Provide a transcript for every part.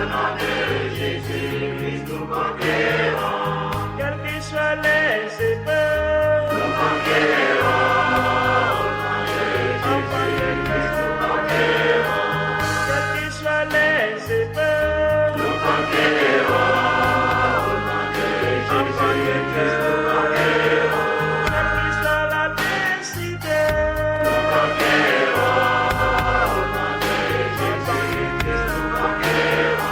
nom de Jésus-Christ, nous conquérons. Quelles que soient les épreuves, Nous conquérons. Au nom de Jésus-Christ, nous conquérons. quelles que soient les épreuves, Nous conquérons. Au nom de Jésus-Christ, nous conquérons. quelle que soit l'adversité, Nous conquérons. Au nom de Jésus-Christ, nous conquérons.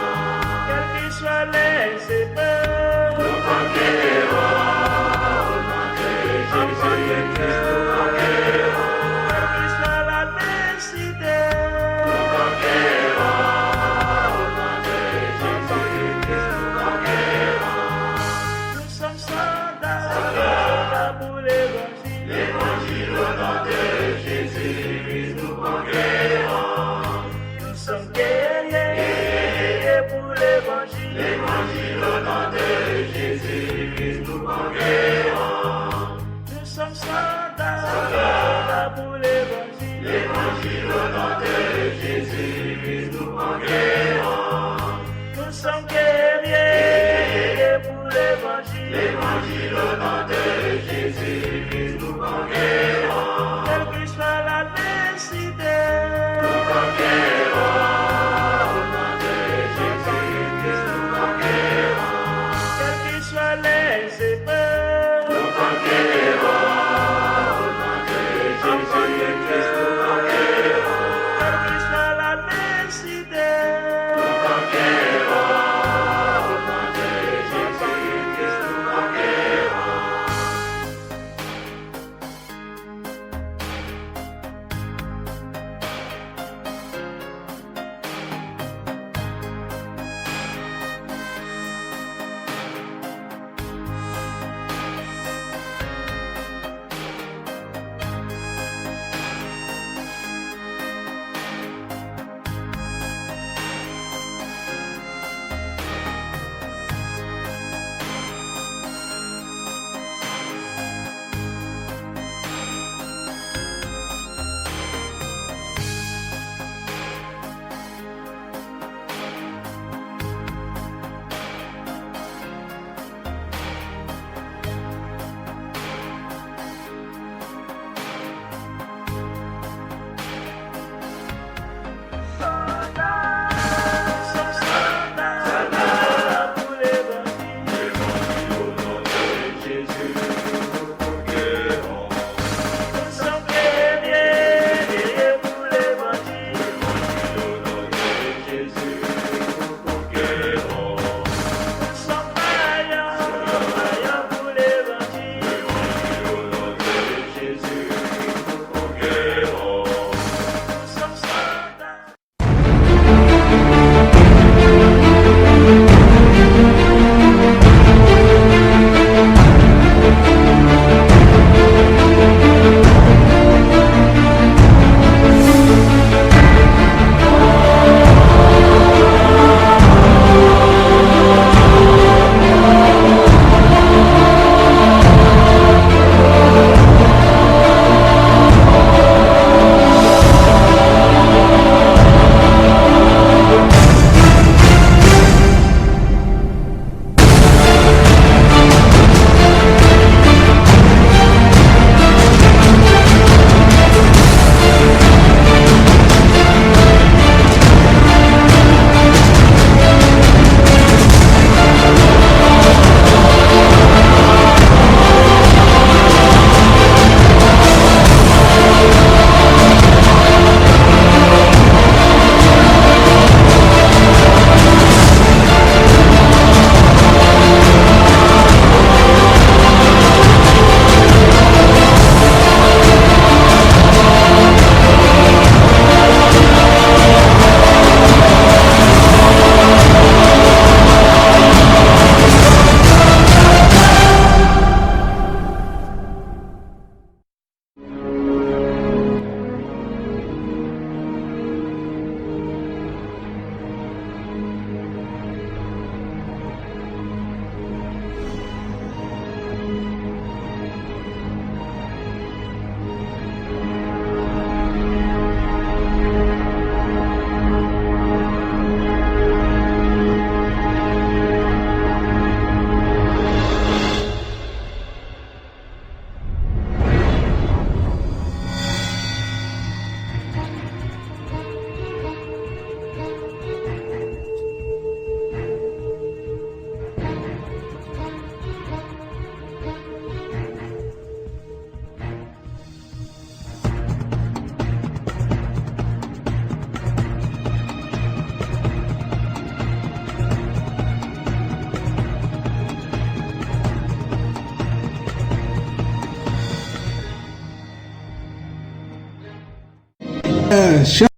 Chers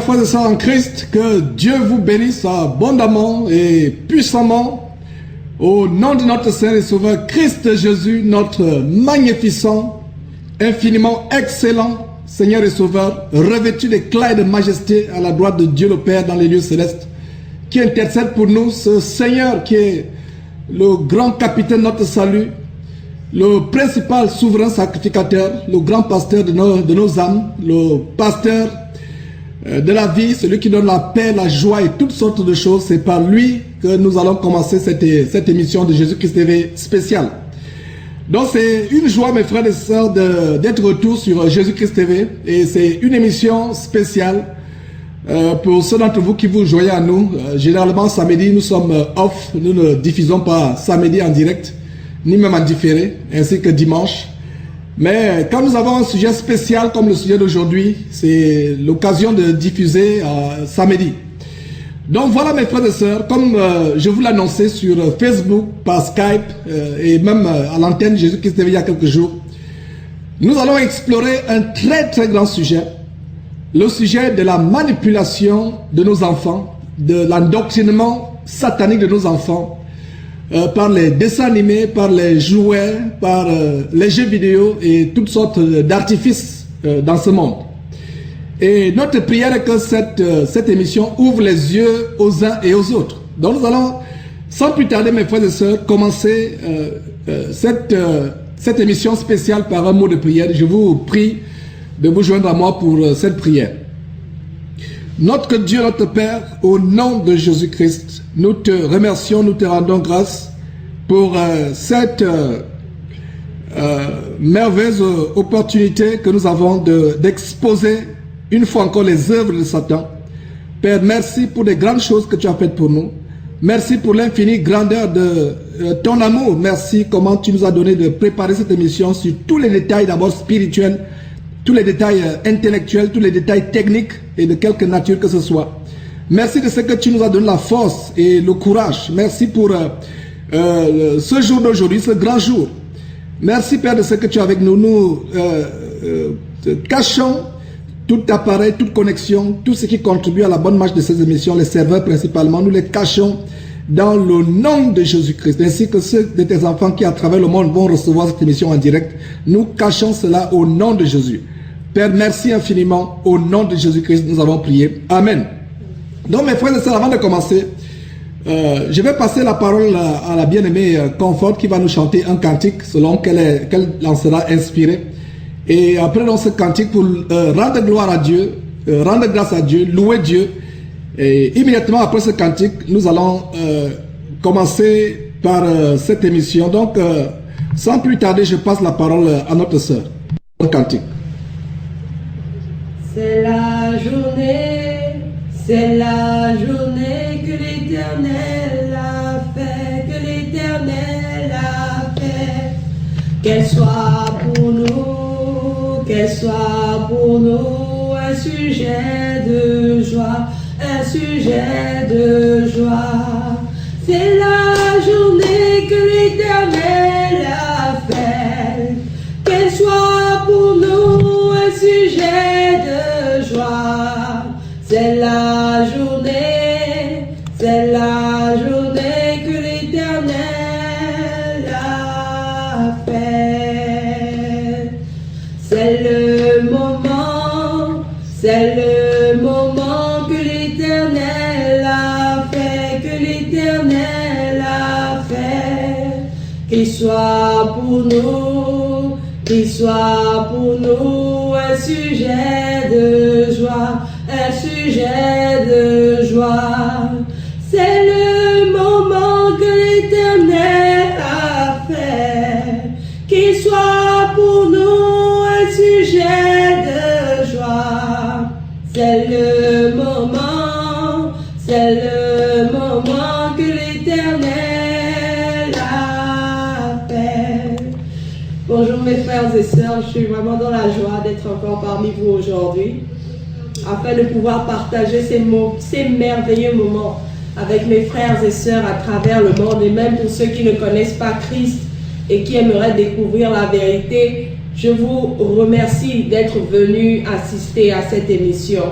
frères et sœurs en Christ, que Dieu vous bénisse abondamment et puissamment au nom de notre Seigneur et Sauveur Christ Jésus, notre magnificent, infiniment excellent Seigneur et Sauveur, revêtu d'éclat et de majesté à la droite de Dieu le Père dans les lieux célestes, qui intercède pour nous, ce Seigneur qui est le grand capitaine de notre salut, le principal souverain sacrificateur, le grand pasteur de nos âmes, le pasteur de la vie, celui qui donne la paix, la joie et toutes sortes de choses. C'est par lui que nous allons commencer cette émission de Jésus-Christ TV spéciale. Donc c'est une joie, mes frères et sœurs, d'être retour sur Jésus-Christ TV. Et c'est une émission spéciale pour ceux d'entre vous qui vous joignez à nous. Généralement, samedi, nous sommes off. Nous ne diffusons pas samedi en direct, ni même en différé, ainsi que dimanche. Mais quand nous avons un sujet spécial comme le sujet d'aujourd'hui, c'est l'occasion de diffuser samedi. Donc voilà mes frères et sœurs, comme je vous l'annonçais sur Facebook, par Skype et même à l'antenne Jésus-Christ TV il y a quelques jours, nous allons explorer un très grand sujet, le sujet de la manipulation de nos enfants, de l'endoctrinement satanique de nos enfants, par les dessins animés, par les jouets, par les jeux vidéo et toutes sortes d'artifices dans ce monde. Et notre prière est que cette émission ouvre les yeux aux uns et aux autres. Donc nous allons, sans plus tarder mes frères et sœurs, commencer cette émission spéciale par un mot de prière. Je vous prie de vous joindre à moi pour cette prière. Notre Dieu, notre Père, au nom de Jésus-Christ, nous te remercions, nous te rendons grâce pour cette merveilleuse opportunité que nous avons d'exposer une fois encore les œuvres de Satan. Père, merci pour les grandes choses que tu as faites pour nous. Merci pour l'infinie grandeur de ton amour. Merci comment tu nous as donné de préparer cette émission sur tous les détails d'abord spirituels, tous les détails intellectuels, tous les détails techniques et de quelque nature que ce soit. Merci de ce que tu nous as donné la force et le courage. Merci pour ce jour d'aujourd'hui, ce grand jour. Merci Père de ce que tu es avec nous. Nous cachons tout appareil, toute connexion, tout ce qui contribue à la bonne marche de ces émissions, les serveurs principalement, nous les cachons dans le nom de Jésus-Christ, ainsi que ceux de tes enfants qui à travers le monde vont recevoir cette émission en direct. Nous cachons cela au nom de Jésus. Père, merci infiniment. Au nom de Jésus-Christ, nous avons prié. Amen. Donc mes frères et sœurs, avant de commencer, je vais passer la parole à la bien-aimée Comfort qui va nous chanter un cantique selon qu'elle en sera inspirée. Et après dans ce cantique pour rendre gloire à Dieu, rendre grâce à Dieu, louer Dieu. Et immédiatement après ce cantique, nous allons commencer par cette émission. Donc, sans plus tarder, je passe la parole à notre sœur. Un cantique. C'est la journée que l'Éternel a fait, que l'Éternel a fait. Qu'elle soit pour nous, qu'elle soit pour nous un sujet de joie, un sujet de joie. C'est la journée que l'Éternel a fait, qu'elle soit pour nous un sujet de joie. C'est la journée que l'Éternel a fait. C'est le moment que l'Éternel a fait, que l'Éternel a fait. Qu'il soit pour nous un sujet de joie, un sujet de joie. C'est le moment que l'Éternel a fait. Qu'il soit pour nous un sujet de joie. C'est le moment que l'Éternel a fait. Bonjour mes frères et sœurs, je suis vraiment dans la joie d'être encore parmi vous aujourd'hui, afin de pouvoir partager ces merveilleux moments avec mes frères et sœurs à travers le monde, et même pour ceux qui ne connaissent pas Christ et qui aimeraient découvrir la vérité. je vous remercie d'être venu assister à cette émission.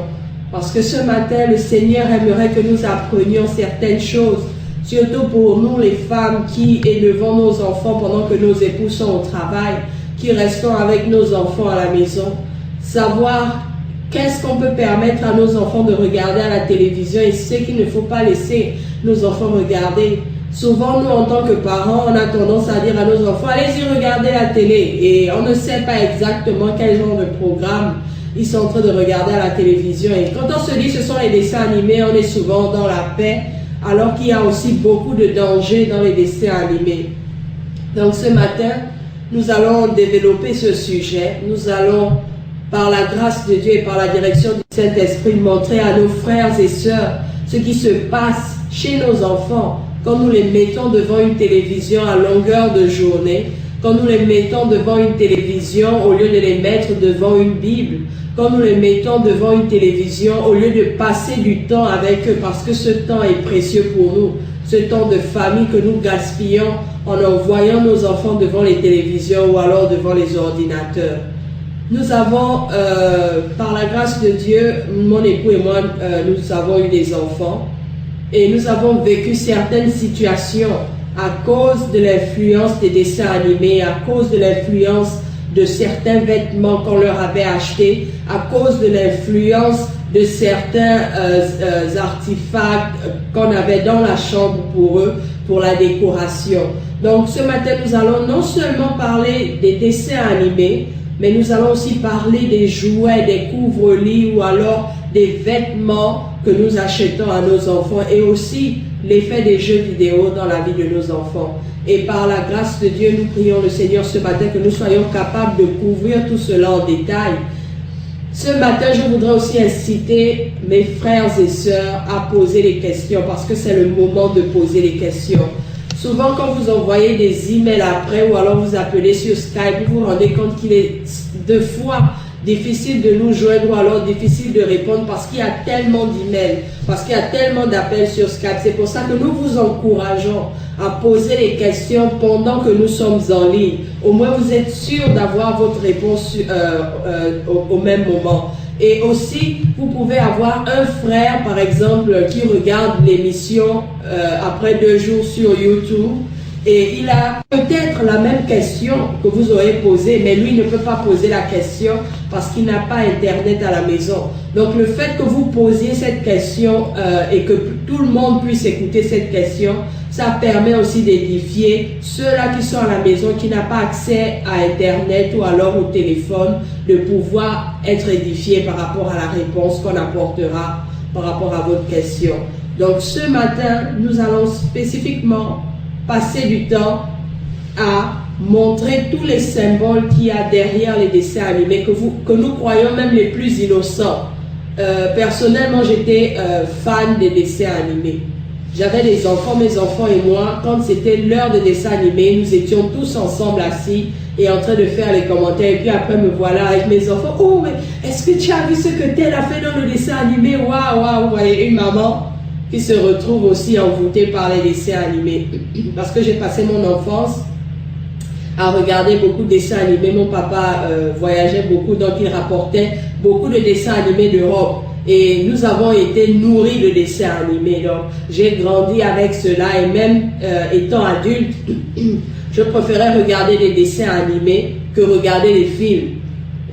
Parce que ce matin, le Seigneur aimerait que nous apprenions certaines choses, surtout pour nous les femmes qui élevons nos enfants pendant que nos époux sont au travail, qui restons avec nos enfants à la maison. Savoir qu'est-ce qu'on peut permettre à nos enfants de regarder à la télévision et ce qu'il ne faut pas laisser nos enfants regarder. Souvent, nous, en tant que parents, on a tendance à dire à nos enfants, allez-y regarder la télé. Et on ne sait pas exactement quel genre de programme ils sont en train de regarder à la télévision. Et quand on se dit ce sont les dessins animés, on est souvent dans la paix, alors qu'il y a aussi beaucoup de dangers dans les dessins animés. Donc ce matin, nous allons développer ce sujet. Nous allons, par la grâce de Dieu et par la direction du Saint-Esprit, montrer à nos frères et sœurs ce qui se passe chez nos enfants quand nous les mettons devant une télévision à longueur de journée, quand nous les mettons devant une télévision au lieu de les mettre devant une Bible, quand nous les mettons devant une télévision au lieu de passer du temps avec eux, parce que ce temps est précieux pour nous, ce temps de famille que nous gaspillons en envoyant nos enfants devant les télévisions ou alors devant les ordinateurs. Nous avons, par la grâce de Dieu, mon époux et moi, nous avons eu des enfants et nous avons vécu certaines situations à cause de l'influence des dessins animés, à cause de l'influence de certains vêtements qu'on leur avait achetés, à cause de l'influence de certains artefacts qu'on avait dans la chambre pour eux, pour la décoration. Donc ce matin, nous allons non seulement parler des dessins animés, mais nous allons aussi parler des jouets, des couvre-lits ou alors des vêtements que nous achetons à nos enfants et aussi l'effet des jeux vidéo dans la vie de nos enfants. Et par la grâce de Dieu, nous prions le Seigneur ce matin que nous soyons capables de couvrir tout cela en détail. Ce matin, je voudrais aussi inciter mes frères et sœurs à poser des questions parce que c'est le moment de poser les questions. Souvent, quand vous envoyez des emails après ou alors vous appelez sur Skype, vous vous rendez compte qu'il est deux fois difficile de nous joindre ou alors difficile de répondre parce qu'il y a tellement d'emails, parce qu'il y a tellement d'appels sur Skype. C'est pour ça que nous vous encourageons à poser les questions pendant que nous sommes en ligne. Au moins, vous êtes sûr d'avoir votre réponse au même moment. Et aussi, vous pouvez avoir un frère, par exemple, qui regarde l'émission après 2 jours sur YouTube. Et il a peut-être la même question que vous aurez posée, mais lui ne peut pas poser la question parce qu'il n'a pas Internet à la maison. Donc le fait que vous posiez cette question et que tout le monde puisse écouter cette question, ça permet aussi d'édifier ceux-là qui sont à la maison, qui n'ont pas accès à Internet ou alors au téléphone, de pouvoir être édifiés par rapport à la réponse qu'on apportera par rapport à votre question. Donc ce matin, nous allons spécifiquement passer du temps à montrer tous les symboles qu'il y a derrière les dessins animés que nous croyons même les plus innocents. Personnellement, j'étais fan des dessins animés. J'avais des enfants, mes enfants et moi, quand c'était l'heure de dessin animé, nous étions tous ensemble assis et en train de faire les commentaires. Et puis après, me voilà avec mes enfants. Oh, mais est-ce que tu as vu ce que tel a fait dans le dessin animé? Waouh, waouh, vous voyez, une maman qui se retrouve aussi envoûtée par les dessins animés. Parce que j'ai passé mon enfance à regarder beaucoup de dessins animés. Mon papa voyageait beaucoup, donc il rapportait beaucoup de dessins animés d'Europe. Et nous avons été nourris de dessins animés. Donc j'ai grandi avec cela et même étant adulte, je préférais regarder des dessins animés que regarder des films.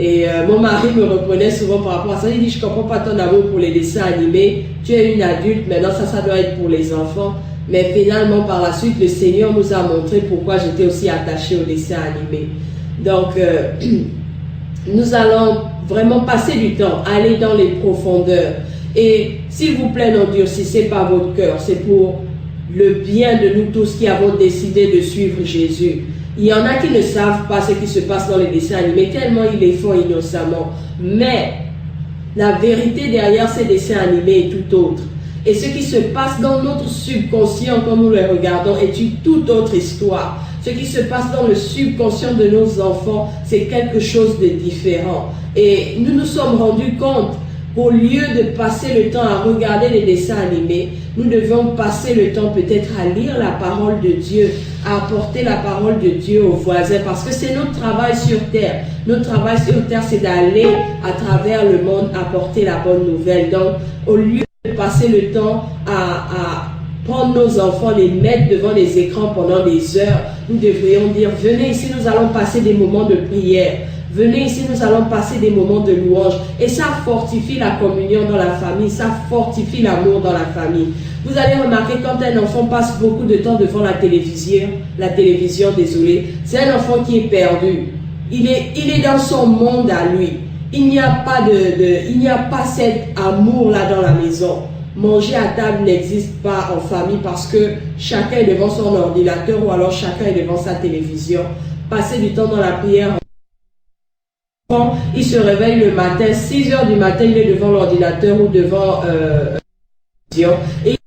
Et mon mari me reprenait souvent par rapport à ça. Il dit, je ne comprends pas ton amour pour les dessins animés. Tu es une adulte, maintenant ça doit être pour les enfants. Mais finalement, par la suite, le Seigneur nous a montré pourquoi j'étais aussi attachée aux dessins animés. Donc, nous allons vraiment passer du temps, aller dans les profondeurs. Et s'il vous plaît, n'endurcissez pas votre cœur. C'est pour le bien de nous tous qui avons décidé de suivre Jésus. Il y en a qui ne savent pas ce qui se passe dans les dessins animés, tellement ils les font innocemment. Mais la vérité derrière ces dessins animés est tout autre. Et ce qui se passe dans notre subconscient quand nous les regardons est une toute autre histoire. Ce qui se passe dans le subconscient de nos enfants, c'est quelque chose de différent. Et nous nous sommes rendus compte qu'au lieu de passer le temps à regarder les dessins animés, nous devons passer le temps peut-être à lire la parole de Dieu, à apporter la parole de Dieu aux voisins parce que c'est notre travail sur terre. Notre travail sur terre, c'est d'aller à travers le monde apporter la bonne nouvelle. Donc, au lieu de passer le temps à prendre nos enfants, les mettre devant les écrans pendant des heures, nous devrions dire, venez ici, nous allons passer des moments de prière. Venez ici, nous allons passer des moments de louange. Et ça fortifie la communion dans la famille, ça fortifie l'amour dans la famille. Vous allez remarquer quand un enfant passe beaucoup de temps devant la télévision, désolé, c'est un enfant qui est perdu. Il est dans son monde à lui. Il n'y a pas cet amour-là dans la maison. Manger à table n'existe pas en famille parce que chacun est devant son ordinateur ou alors chacun est devant sa télévision. Passer du temps dans la prière. Il se réveille le matin, 6 heures du matin, il est devant l'ordinateur ou devant et il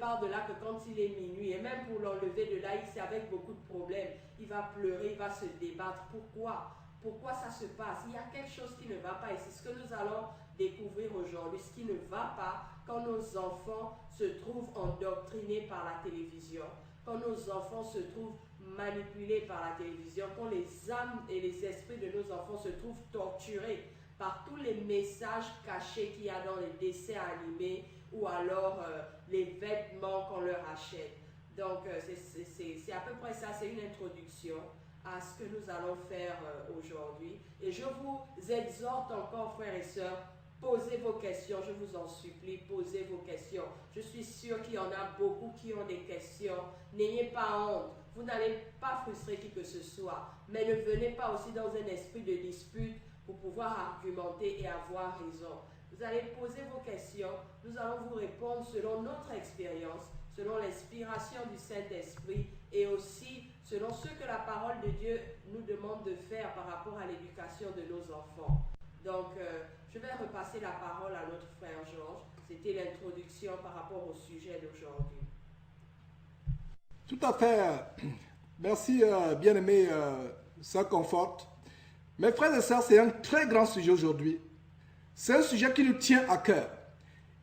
part de là que quand il est minuit, et même pour l'enlever de là, c'est avec beaucoup de problèmes. Il va pleurer, il va se débattre. Pourquoi ça se passe? Il y a quelque chose qui ne va pas et c'est ce que nous allons découvrir aujourd'hui. Ce qui ne va pas quand nos enfants se trouvent endoctrinés par la télévision, quand nos enfants se trouvent manipulés par la télévision, quand les âmes et les esprits de nos enfants se trouvent torturés par tous les messages cachés qu'il y a dans les dessins animés ou alors les vêtements qu'on leur achète. Donc c'est à peu près ça, c'est une introduction à ce que nous allons faire aujourd'hui. Et je vous exhorte encore, frères et sœurs, posez vos questions, je vous en supplie, posez vos questions. Je suis sûre qu'il y en a beaucoup qui ont des questions. N'ayez pas honte, vous n'allez pas frustrer qui que ce soit, mais ne venez pas aussi dans un esprit de dispute pour pouvoir argumenter et avoir raison. Vous allez poser vos questions, nous allons vous répondre selon notre expérience, selon l'inspiration du Saint-Esprit et aussi selon ce que la parole de Dieu nous demande de faire par rapport à l'éducation de nos enfants. Donc, je vais repasser la parole à notre frère Georges. C'était l'introduction par rapport au sujet d'aujourd'hui. Tout à fait. Merci, bien-aimé Sœur Comfort. Mes frères et sœurs, c'est un très grand sujet aujourd'hui. C'est un sujet qui nous tient à cœur.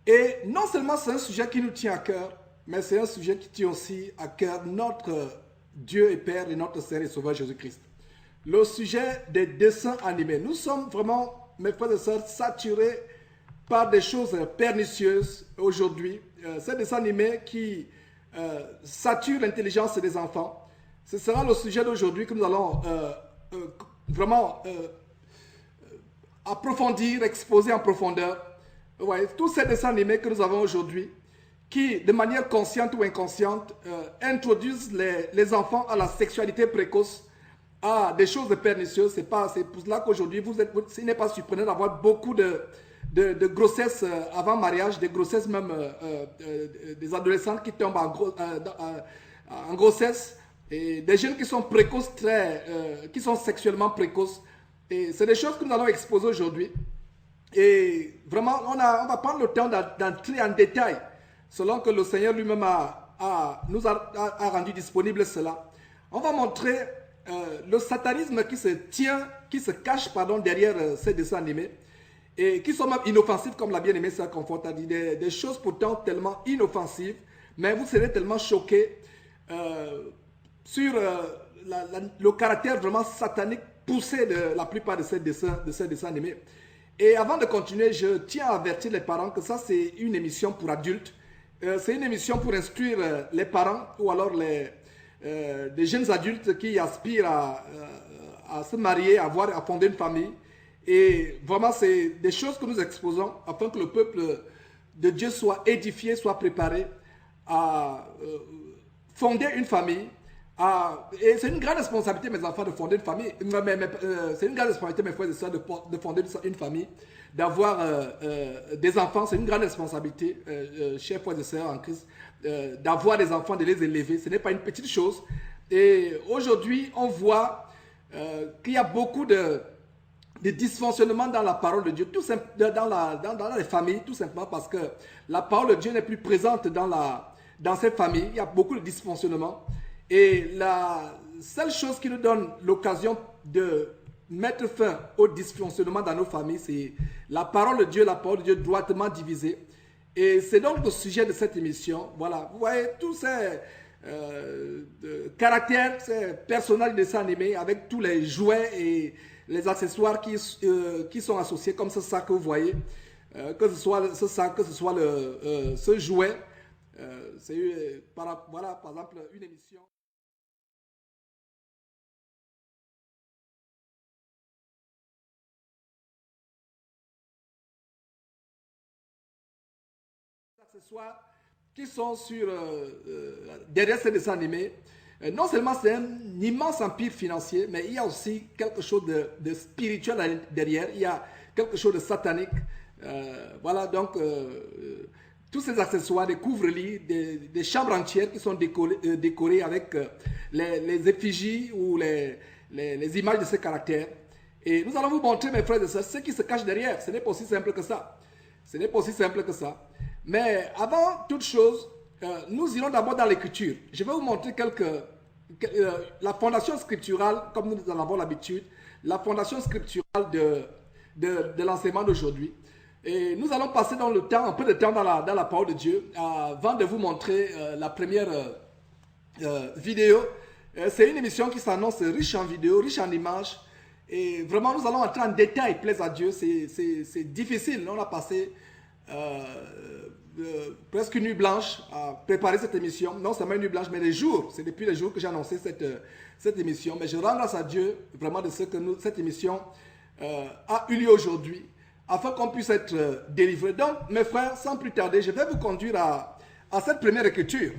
Et non seulement c'est un sujet qui nous tient à cœur, mais c'est un sujet qui tient aussi à cœur notre Dieu et Père et notre Seigneur et Sauveur Jésus-Christ. Le sujet des dessins animés. Nous sommes vraiment, mes frères et sœurs, saturés par des choses pernicieuses aujourd'hui. Ces dessins animés qui saturent l'intelligence des enfants. Ce sera le sujet d'aujourd'hui que nous allons vraiment approfondir, exposer en profondeur. Ouais, tous ces dessins animés que nous avons aujourd'hui, qui, de manière consciente ou inconsciente, introduisent les enfants à la sexualité précoce, à des choses pernicieuses. C'est pour cela qu'aujourd'hui, il n'est pas surprenant d'avoir beaucoup de grossesses avant mariage, des grossesses même des adolescentes qui tombent en grossesse, et des jeunes qui sont précoces, qui sont sexuellement précoces. Et c'est des choses que nous allons exposer aujourd'hui. Et vraiment, on va prendre le temps d'entrer en détail, selon que le Seigneur lui-même nous a rendu disponible cela. On va montrer le satanisme qui se cache derrière ces dessins animés et qui sont même inoffensifs, comme la bien-aimée Sœur Comfort a dit, des choses pourtant tellement inoffensives, mais vous serez tellement choqués sur le caractère vraiment satanique poussé de la plupart de ces dessins animés. Et avant de continuer, je tiens à avertir les parents que ça c'est une émission pour adultes. C'est une émission pour instruire les parents ou alors des jeunes adultes qui aspirent à se marier, à fonder une famille. Et vraiment, c'est des choses que nous exposons afin que le peuple de Dieu soit édifié, soit préparé à fonder une famille. Et c'est une grande responsabilité, mes enfants, de fonder une famille. C'est une grande responsabilité, mes frères et sœurs, de fonder une famille, d'avoir des enfants. C'est une grande responsabilité, chers frères et sœurs en Christ, d'avoir des enfants, de les élever. Ce n'est pas une petite chose. Et aujourd'hui, on voit qu'il y a beaucoup de dysfonctionnements dans la parole de Dieu, dans les familles, tout simplement parce que la parole de Dieu n'est plus présente dans ces familles. Il y a beaucoup de dysfonctionnements. Et la seule chose qui nous donne l'occasion de mettre fin au dysfonctionnement dans nos familles, c'est la parole de Dieu droitement divisée. Et c'est donc le sujet de cette émission. Voilà, vous voyez, tous ces caractère, personnage de dessin animé avec tous les jouets et les accessoires qui sont associés, comme ce sac que vous voyez, que ce soit ce sac, que ce soit ce jouet. C'est voilà, par exemple, une émission. Accessoires qui sont derrière ces dessins animés. Non seulement c'est un immense empire financier, mais il y a aussi quelque chose de spirituel derrière. Il y a quelque chose de satanique. Voilà, donc tous ces accessoires, des couvre-lits, des chambres entières qui sont décorées avec les effigies ou les images de ces caractères. Et nous allons vous montrer, mes frères et sœurs, ce qui se cache derrière. Ce n'est pas aussi simple que ça. Ce n'est pas aussi simple que ça. Mais avant toute chose, nous irons d'abord dans l'écriture. Je vais vous montrer la fondation scripturale, comme nous en avons l'habitude, la fondation scripturale de l'enseignement d'aujourd'hui. Et nous allons passer un peu de temps dans la parole de Dieu avant de vous montrer la première vidéo. C'est une émission qui s'annonce riche en vidéos, riche en images. Et vraiment, nous allons entrer en détail, plaise à Dieu. C'est difficile. On a passé presque une nuit blanche à préparer cette émission. Non seulement une nuit blanche, mais les jours. C'est depuis les jours que j'ai annoncé cette émission. Mais je rends grâce à Dieu vraiment de ce que cette émission a eu lieu aujourd'hui, afin qu'on puisse être délivré. Donc, mes frères, sans plus tarder, je vais vous conduire à cette première écriture.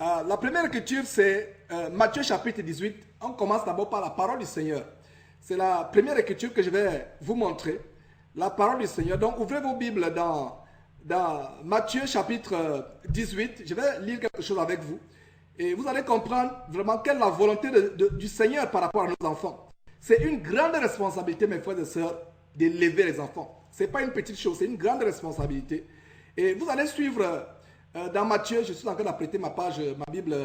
La première écriture, c'est Matthieu chapitre 18. On commence d'abord par la parole du Seigneur. C'est la première écriture que je vais vous montrer. La parole du Seigneur. Donc, ouvrez vos Bibles dans Matthieu chapitre 18. Je vais lire quelque chose avec vous. Et vous allez comprendre vraiment quelle est la volonté du Seigneur par rapport à nos enfants. C'est une grande responsabilité, mes frères et sœurs, d'élever les enfants. Ce n'est pas une petite chose, c'est une grande responsabilité. Et vous allez suivre dans Matthieu, je suis en train d'apprêter ma Bible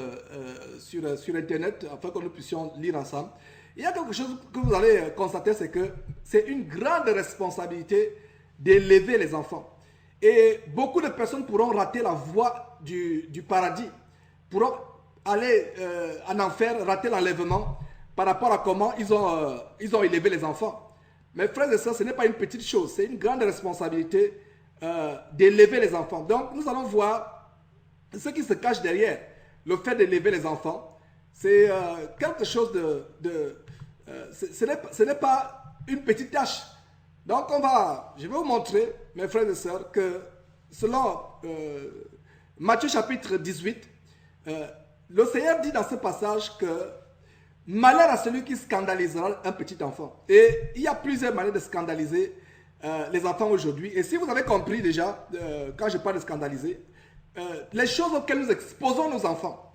sur Internet, afin que nous puissions lire ensemble. Il y a quelque chose que vous allez constater, c'est que c'est une grande responsabilité d'élever les enfants. Et beaucoup de personnes pourront rater la voie du paradis, pourront aller en enfer, rater l'enlèvement par rapport à comment ils ont élevé les enfants. Mes frères et sœurs, ce n'est pas une petite chose, c'est une grande responsabilité d'élever les enfants. Donc, nous allons voir ce qui se cache derrière le fait d'élever les enfants. C'est quelque chose ce n'est pas une petite tâche. Donc, je vais vous montrer, mes frères et sœurs, que selon Matthieu chapitre 18, le Seigneur dit dans ce passage que malheur à celui qui scandalisera un petit enfant. Et il y a plusieurs manières de scandaliser les enfants aujourd'hui. Et si vous avez compris déjà, quand je parle de scandaliser, les choses auxquelles nous exposons nos enfants.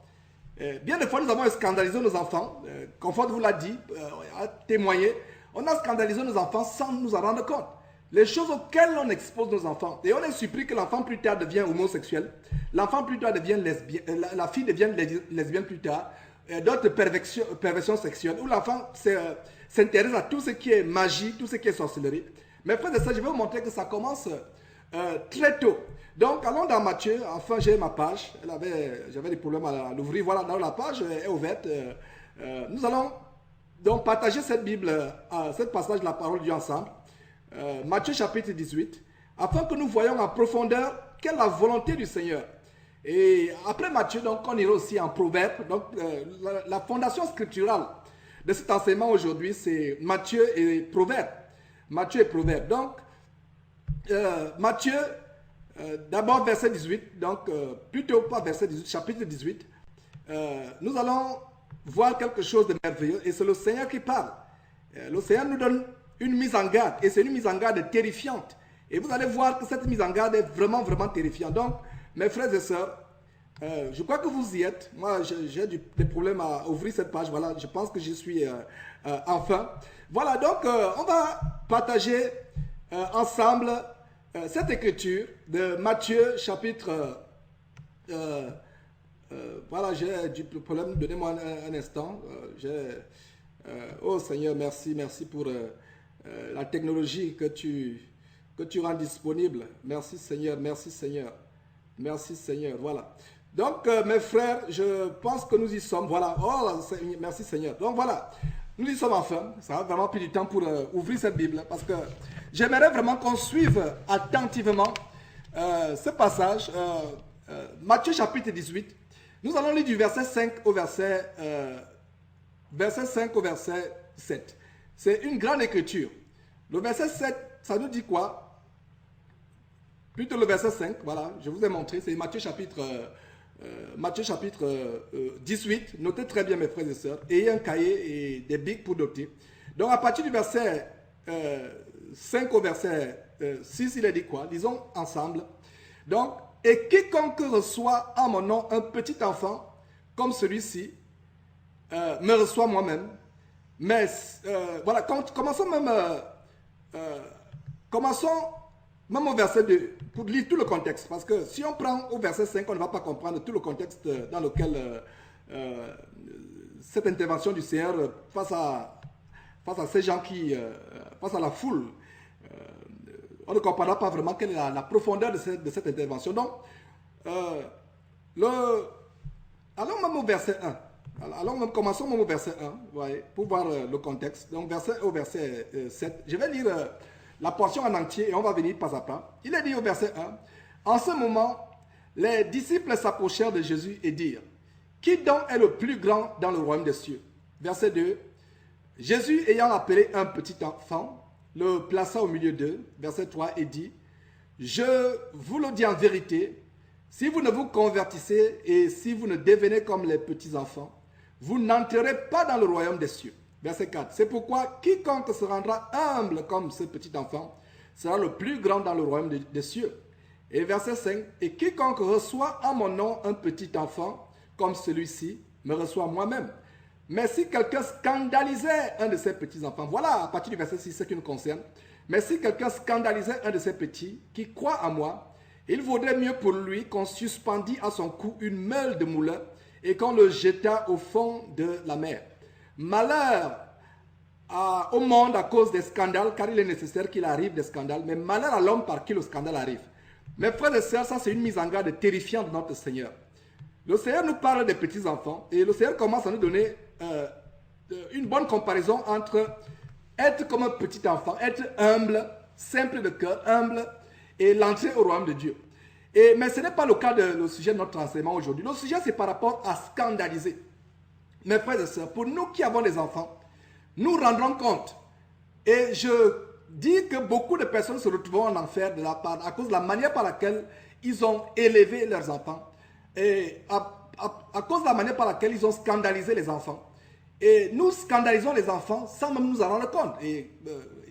Bien des fois, nous avons scandalisé nos enfants, Confort vous l'a dit, a témoigné. On a scandalisé nos enfants sans nous en rendre compte. Les choses auxquelles on expose nos enfants. Et on est surpris que l'enfant plus tard devient homosexuel. L'enfant plus tard devient lesbienne. La fille devient lesbienne plus tard. D'autres perversions sexuelles. Où l'enfant s'intéresse à tout ce qui est magie, tout ce qui est sorcellerie. Mais après de ça, je vais vous montrer que ça commence très tôt. Donc, allons dans Matthieu. Enfin, j'ai ma page. J'avais des problèmes à l'ouvrir. Voilà, dans la page est ouverte. Nous allons donc partager cette Bible, cette passage de la parole de Dieu ensemble. Matthieu chapitre 18. Afin que nous voyions en profondeur quelle est la volonté du Seigneur. Et après Matthieu, donc, on ira aussi en Proverbe. Donc, la fondation scripturale de cet enseignement aujourd'hui, c'est Matthieu et Proverbe. Matthieu et Proverbe. Donc, Matthieu, d'abord verset 18, donc plutôt pas verset 18, chapitre 18, nous allons voir quelque chose de merveilleux et c'est le Seigneur qui parle. Le Seigneur nous donne une mise en garde et c'est une mise en garde terrifiante. Et vous allez voir que cette mise en garde est vraiment, vraiment terrifiante. Donc, mes frères et sœurs, je crois que vous y êtes. Moi, j'ai des problèmes à ouvrir cette page. Voilà, je pense que je suis enfin. Voilà, donc on va partager ensemble cette écriture de Matthieu chapitre... voilà, j'ai du problème. Donnez-moi un instant. Oh Seigneur, merci pour la technologie que tu rends disponible. Merci Seigneur, merci Seigneur. Merci Seigneur, voilà. Donc, mes frères, je pense que nous y sommes. Voilà. Oh, merci Seigneur. Donc, voilà. Nous y sommes enfin. Ça a vraiment pris du temps pour ouvrir cette Bible. Parce que j'aimerais vraiment qu'on suive attentivement ce passage. Matthieu chapitre 18. Nous allons lire du verset 5 au verset 7. C'est une grande écriture. Le verset 7, ça nous dit quoi? Plutôt le verset 5, voilà, je vous ai montré, c'est Matthieu chapitre 18. Notez très bien mes frères et sœurs. Ayez un cahier et des bics pour noter. Donc à partir du verset 5 au verset 6, il est dit quoi? Lisons ensemble. Donc, et quiconque reçoit en mon nom un petit enfant comme celui-ci, me reçoit moi-même. Mais voilà, commençons même au verset 2, pour lire tout le contexte. Parce que si on prend au verset 5, on ne va pas comprendre tout le contexte dans lequel cette intervention du Seigneur face à ces gens face à la foule, on ne comprendra pas vraiment quelle est la profondeur de cette intervention. Donc, allons même au verset 1. Commençons même au verset 1, voyez, pour voir le contexte. Donc, au verset 7. Je vais lire la portion en entier et on va venir pas à pas. Il est dit au verset 1. En ce moment, les disciples s'approchèrent de Jésus et dirent, qui donc est le plus grand dans le royaume des cieux? Verset 2. Jésus ayant appelé un petit enfant, le plaça au milieu d'eux, verset 3, et dit, je vous le dis en vérité, si vous ne vous convertissez et si vous ne devenez comme les petits enfants, vous n'entrerez pas dans le royaume des cieux. Verset 4, c'est pourquoi quiconque se rendra humble comme ce petit enfant sera le plus grand dans le royaume des cieux. Et verset 5, et quiconque reçoit en mon nom un petit enfant comme celui-ci me reçoit moi-même. Mais si quelqu'un scandalisait un de ces petits-enfants, voilà à partir du verset 6 ce qui nous concerne, mais si quelqu'un scandalisait un de ces petits qui croit en moi, il vaudrait mieux pour lui qu'on suspendît à son cou une meule de moulin et qu'on le jetât au fond de la mer. Malheur au monde à cause des scandales, car il est nécessaire qu'il arrive des scandales, mais malheur à l'homme par qui le scandale arrive. Mes frères et sœurs, ça c'est une mise en garde terrifiante de notre Seigneur. Le Seigneur nous parle des petits-enfants et le Seigneur commence à nous donner une bonne comparaison entre être comme un petit enfant, être humble, simple de cœur, humble et l'entrée au royaume de Dieu. Mais ce n'est pas le cas le sujet de notre enseignement aujourd'hui. Le sujet c'est par rapport à scandaliser. Mes frères et sœurs, pour nous qui avons des enfants, nous rendrons compte. Et je dis que beaucoup de personnes se retrouveront en enfer à cause de la manière par laquelle ils ont élevé leurs enfants. Et à cause de la manière par laquelle ils ont scandalisé les enfants. Et nous scandalisons les enfants sans même nous en rendre compte. Et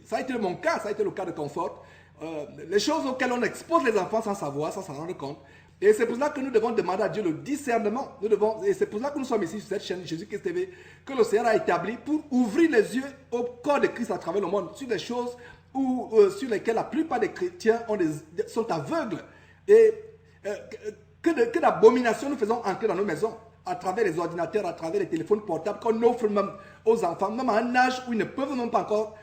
ça a été mon cas, ça a été le cas de Confort. Les choses auxquelles on expose les enfants sans savoir, sans s'en rendre compte. Et c'est pour cela que nous devons demander à Dieu le discernement. Et c'est pour cela que nous sommes ici sur cette chaîne Jésus-Christ TV, que le Seigneur a établi pour ouvrir les yeux au corps de Christ à travers le monde, sur des choses sur lesquelles la plupart des chrétiens sont aveugles. Et que d'abominations nous faisons entrer dans nos maisons, à travers les ordinateurs, à travers les téléphones portables, qu'on offre même aux enfants, même à un âge où ils ne peuvent même pas encore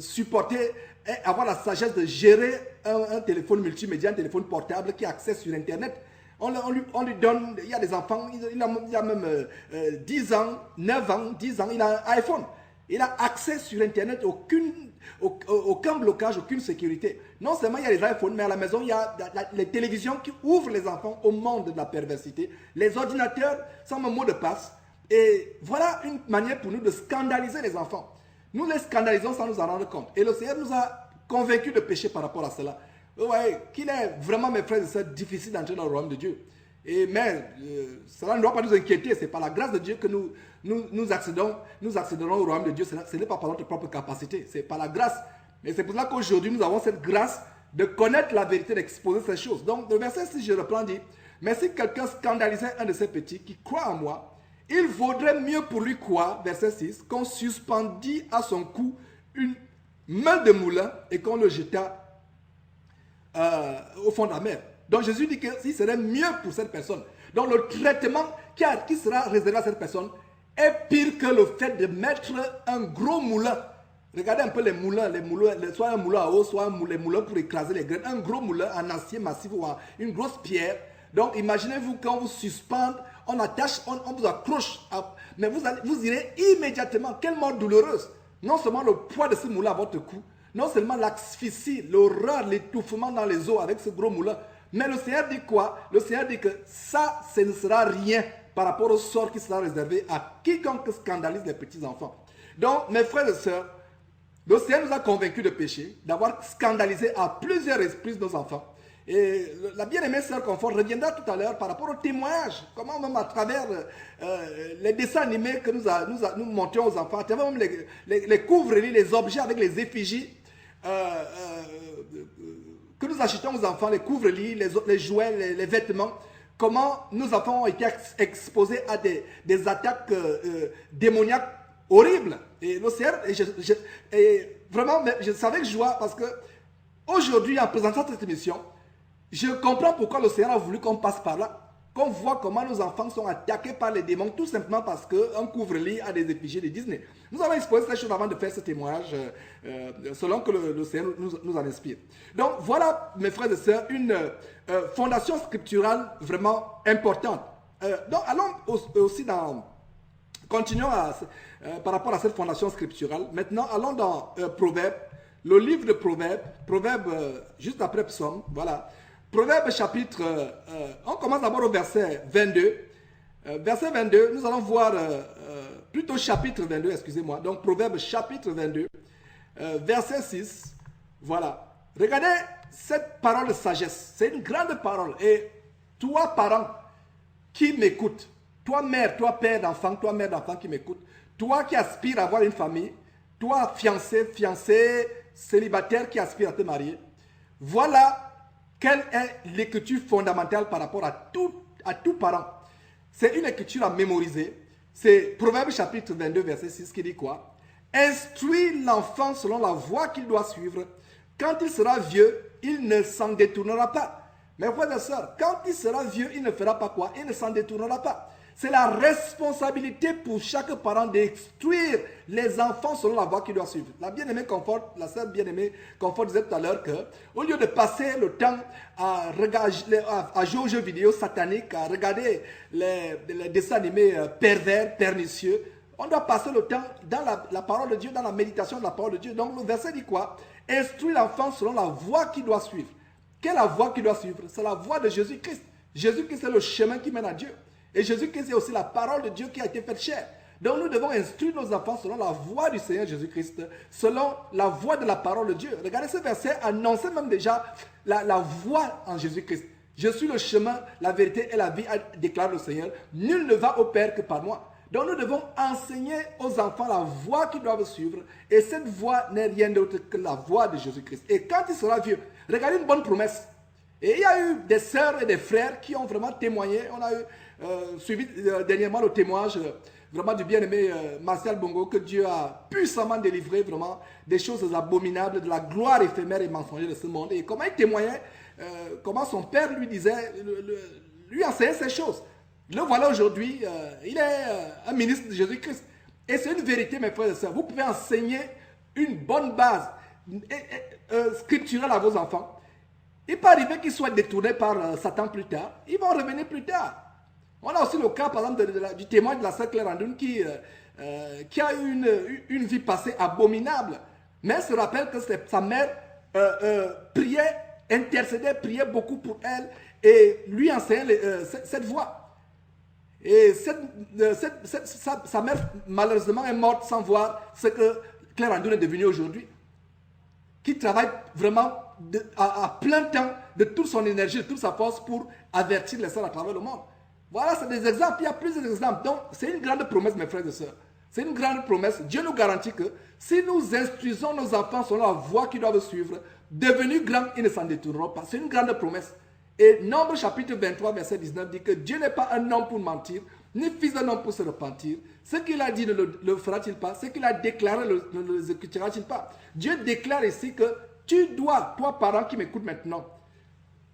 supporter et avoir la sagesse de gérer un téléphone multimédia, un téléphone portable qui a accès sur Internet. On lui donne, il y a des enfants, il y a même 10 ans, 9 ans, 10 ans, il a un iPhone. Il a accès sur Internet, aucun blocage, aucune sécurité. Non seulement il y a les iPhones, mais à la maison, il y a les télévisions qui ouvrent les enfants au monde de la perversité. Les ordinateurs sans un mot de passe. Et voilà une manière pour nous de scandaliser les enfants. Nous les scandalisons sans nous en rendre compte. Et le Seigneur nous a convaincus de pécher par rapport à cela. Vous voyez qu'il est vraiment, mes frères et sœurs, difficile d'entrer dans le royaume de Dieu. Mais cela ne doit pas nous inquiéter. C'est par la grâce de Dieu que nous accéderons au royaume de Dieu. Ce n'est pas par notre propre capacité. C'est par la grâce. Et c'est pour cela qu'aujourd'hui, nous avons cette grâce de connaître la vérité, d'exposer ces choses. Donc, le verset 6, je reprends, dit, mais si quelqu'un scandalisait un de ces petits qui croit en moi, il vaudrait mieux pour lui quoi, verset 6, qu'on suspendit à son cou une meule de moulin et qu'on le jeta au fond de la mer. Donc Jésus dit que si serait mieux pour cette personne. Donc le traitement qui sera réservé à cette personne est pire que le fait de mettre un gros moulin. Regardez un peu les moulins, soit un moulin à eau, soit les moulins pour écraser les graines. Un gros moulin en acier massif ou une grosse pierre Donc imaginez-vous quand vous suspendez, on attache, on vous accroche, mais vous irez immédiatement. Quelle mort douloureuse. Non seulement le poids de ce moulin à votre cou, non seulement l'asphyxie, l'horreur, l'étouffement dans les os avec ce gros moulin, mais le Seigneur dit quoi? Le Seigneur dit que ça, ce ne sera rien par rapport au sort qui sera réservé à quiconque scandalise les petits-enfants. Donc, mes frères et sœurs, le Seigneur nous a convaincus de péché, d'avoir scandalisé à plusieurs esprits nos enfants. Et la bien-aimée sœur Confort reviendra tout à l'heure par rapport au témoignage, comment même à travers les dessins animés que nous montions aux enfants, à travers même les couvre-lits, les objets avec les effigies que nous achetons aux enfants, les couvre-lits, les jouets, les vêtements, comment nos enfants ont été exposés à des attaques démoniaques horribles. Et le Seigneur, et vraiment, je savais que je jouais parce que aujourd'hui, en présentant cette émission, je comprends pourquoi le Seigneur a voulu qu'on passe par là. Qu'on voit comment nos enfants sont attaqués par les démons, tout simplement parce qu'un couvre-lit a des effigies de Disney. Nous allons exposer ces choses avant de faire ce témoignage, selon que le Seigneur nous en inspire. Donc voilà, mes frères et sœurs, une fondation scripturale vraiment importante. Donc allons aussi dans... Continuons par rapport à cette fondation scripturale. Maintenant, allons dans Proverbes, le livre de Proverbes, juste après Psaume, voilà. Proverbes chapitre, on commence d'abord au verset 22. Verset 22, nous allons voir, plutôt chapitre 22, excusez-moi. Donc Proverbes chapitre 22, verset 6, voilà. Regardez cette parole de sagesse, c'est une grande parole. Et toi, parent, qui m'écoute, toi, mère, toi, père d'enfant, toi, mère d'enfant qui m'écoute, toi qui aspires à avoir une famille, toi, fiancé, célibataire qui aspire à te marier, voilà quelle est l'écriture fondamentale par rapport à tout parent. C'est une écriture à mémoriser. C'est Proverbe chapitre 22, verset 6 qui dit quoi? Instruis l'enfant selon la voie qu'il doit suivre. Quand il sera vieux, il ne s'en détournera pas. Mes frères et sœurs, quand il sera vieux, il ne fera pas quoi? Il ne s'en détournera pas. C'est la responsabilité pour chaque parent d'instruire les enfants selon la voie qu'ils doivent suivre. La bien-aimée Confort, la sœur bien-aimée Confort disait tout à l'heure qu'au lieu de passer le temps à jouer aux jeux vidéo sataniques, à regarder les dessins animés pervers, pernicieux, on doit passer le temps dans la parole de Dieu, dans la méditation de la parole de Dieu. Donc le verset dit quoi? Instruire l'enfant selon la voie qu'il doit suivre. Quelle est la voie qu'il doit suivre? C'est la voie de Jésus-Christ. Jésus-Christ est le chemin qui mène à Dieu. Et Jésus-Christ est aussi la parole de Dieu qui a été faite chair. Donc nous devons instruire nos enfants selon la voie du Seigneur Jésus-Christ, selon la voie de la parole de Dieu. Regardez ce verset, annonçait même déjà la voie en Jésus-Christ. Je suis le chemin, la vérité et la vie, déclare le Seigneur. Nul ne va au Père que par moi. Donc nous devons enseigner aux enfants la voie qu'ils doivent suivre. Et cette voie n'est rien d'autre que la voie de Jésus-Christ. Et quand il sera vieux, regardez une bonne promesse. Et il y a eu des sœurs et des frères qui ont vraiment témoigné. On a eu suivi dernièrement le témoignage vraiment du bien-aimé Martial Bongo, que Dieu a puissamment délivré vraiment des choses abominables, de la gloire éphémère et mensongère de ce monde. Et comment il témoignait, comment son père lui disait, lui enseignait ces choses. Le voilà aujourd'hui, il est un ministre de Jésus-Christ. Et c'est une vérité, mes frères et sœurs. Vous pouvez enseigner une bonne base scripturelle à vos enfants. Il peut arriver qu'ils soient détournés par Satan plus tard. Ils vont revenir plus tard. On a aussi le cas, par exemple, du témoin de la sœur Claire Andoun qui a eu une vie passée abominable. Mais elle se rappelle que sa mère priait, intercédait, priait beaucoup pour elle et lui enseignait cette voie. Et sa mère, malheureusement, est morte sans voir ce que Claire Andoun est devenue aujourd'hui. Qui travaille vraiment à plein temps de toute son énergie, de toute sa force pour avertir les sœurs à travers le monde. Voilà, c'est des exemples. Il y a plusieurs exemples. Donc, c'est une grande promesse, mes frères et sœurs. C'est une grande promesse. Dieu nous garantit que si nous instruisons nos enfants selon la voie qu'ils doivent suivre, devenus grands, ils ne s'en détourneront pas. C'est une grande promesse. Et Nombre chapitre 23, verset 19 dit que Dieu n'est pas un homme pour mentir, ni fils d'un homme pour se repentir. Ce qu'il a dit ne le fera-t-il pas? Ce qu'il a déclaré ne l'exécutera-t-il pas? Dieu déclare ici que tu dois, toi parent qui m'écoute maintenant,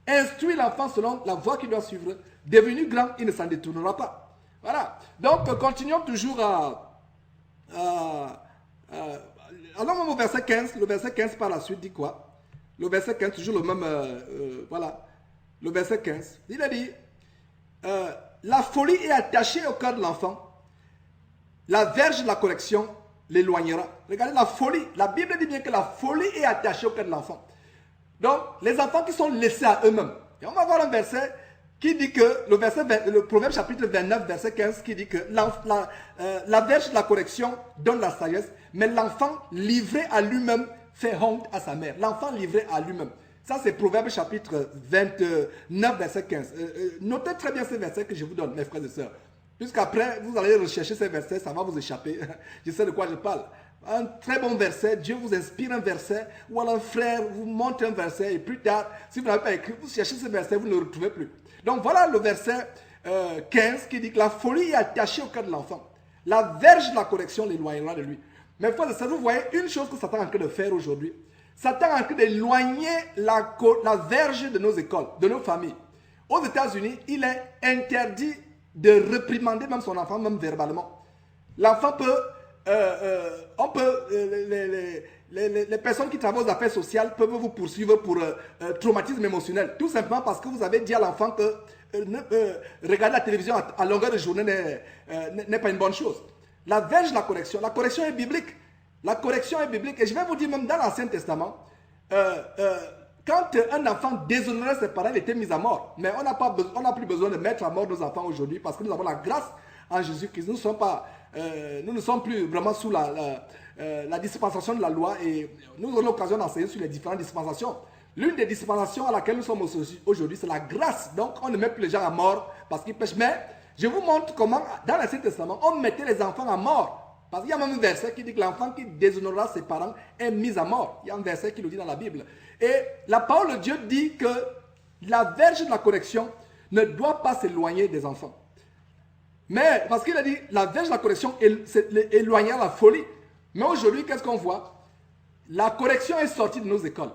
instruire l'enfant selon la voie qu'il doit suivre. Devenu grand, il ne s'en détournera pas. Voilà. Donc, continuons toujours allons au verset 15. Le verset 15 par la suite dit quoi? Le verset 15, toujours le même, voilà. Le verset 15. Il a dit, la folie est attachée au cœur de l'enfant. La verge de la correction l'éloignera. Regardez la folie. La Bible dit bien que la folie est attachée au cœur de l'enfant. Donc, les enfants qui sont laissés à eux-mêmes. Et on va voir un verset qui dit que, le Proverbe chapitre 29, verset 15, qui dit que la verge de la correction donne la sagesse, mais l'enfant livré à lui-même fait honte à sa mère. L'enfant livré à lui-même. Ça, c'est Proverbe chapitre 29, verset 15. Notez très bien ces versets que je vous donne, mes frères et sœurs. Puisqu'après, vous allez rechercher ces versets, ça va vous échapper. Je sais de quoi je parle. Un très bon verset, Dieu vous inspire un verset, ou alors un frère vous montre un verset, et plus tard, si vous n'avez pas écrit, vous cherchez ce verset, vous ne le retrouvez plus. Donc voilà le verset 15 qui dit que la folie est attachée au cœur de l'enfant. La verge de la correction l'éloignera de lui. Mais frères et sœurs, vous voyez une chose que Satan est en train de faire aujourd'hui. Satan est en train d'éloigner la verge de nos écoles, de nos familles. Aux États-Unis, il est interdit de réprimander même son enfant, même verbalement. L'enfant peut, les personnes qui travaillent aux affaires sociales peuvent vous poursuivre pour traumatisme émotionnel. Tout simplement parce que vous avez dit à l'enfant que regarder la télévision à longueur de journée n'est pas une bonne chose. La verge de la correction est biblique. La correction est biblique. Et je vais vous dire, même dans l'Ancien Testament, quand un enfant déshonorait ses parents, il était mis à mort. Mais on n'a plus besoin de mettre à mort nos enfants aujourd'hui parce que nous avons la grâce en Jésus-Christ. Nous ne sommes plus vraiment sous la dispensation de la loi et nous avons l'occasion d'enseigner sur les différentes dispensations. L'une des dispensations à laquelle nous sommes aujourd'hui, c'est la grâce. Donc, on ne met plus les gens à mort parce qu'ils pêchent. Mais je vous montre comment, dans l'Ancien Testament, on mettait les enfants à mort. Parce qu'il y a même un verset qui dit que l'enfant qui déshonorera ses parents est mis à mort. Il y a un verset qui le dit dans la Bible. Et la parole de Dieu dit que la verge de la correction ne doit pas s'éloigner des enfants. Mais, parce qu'il a dit, la verge de la correction éloignera la folie. Mais aujourd'hui, qu'est-ce qu'on voit? La correction est sortie de nos écoles.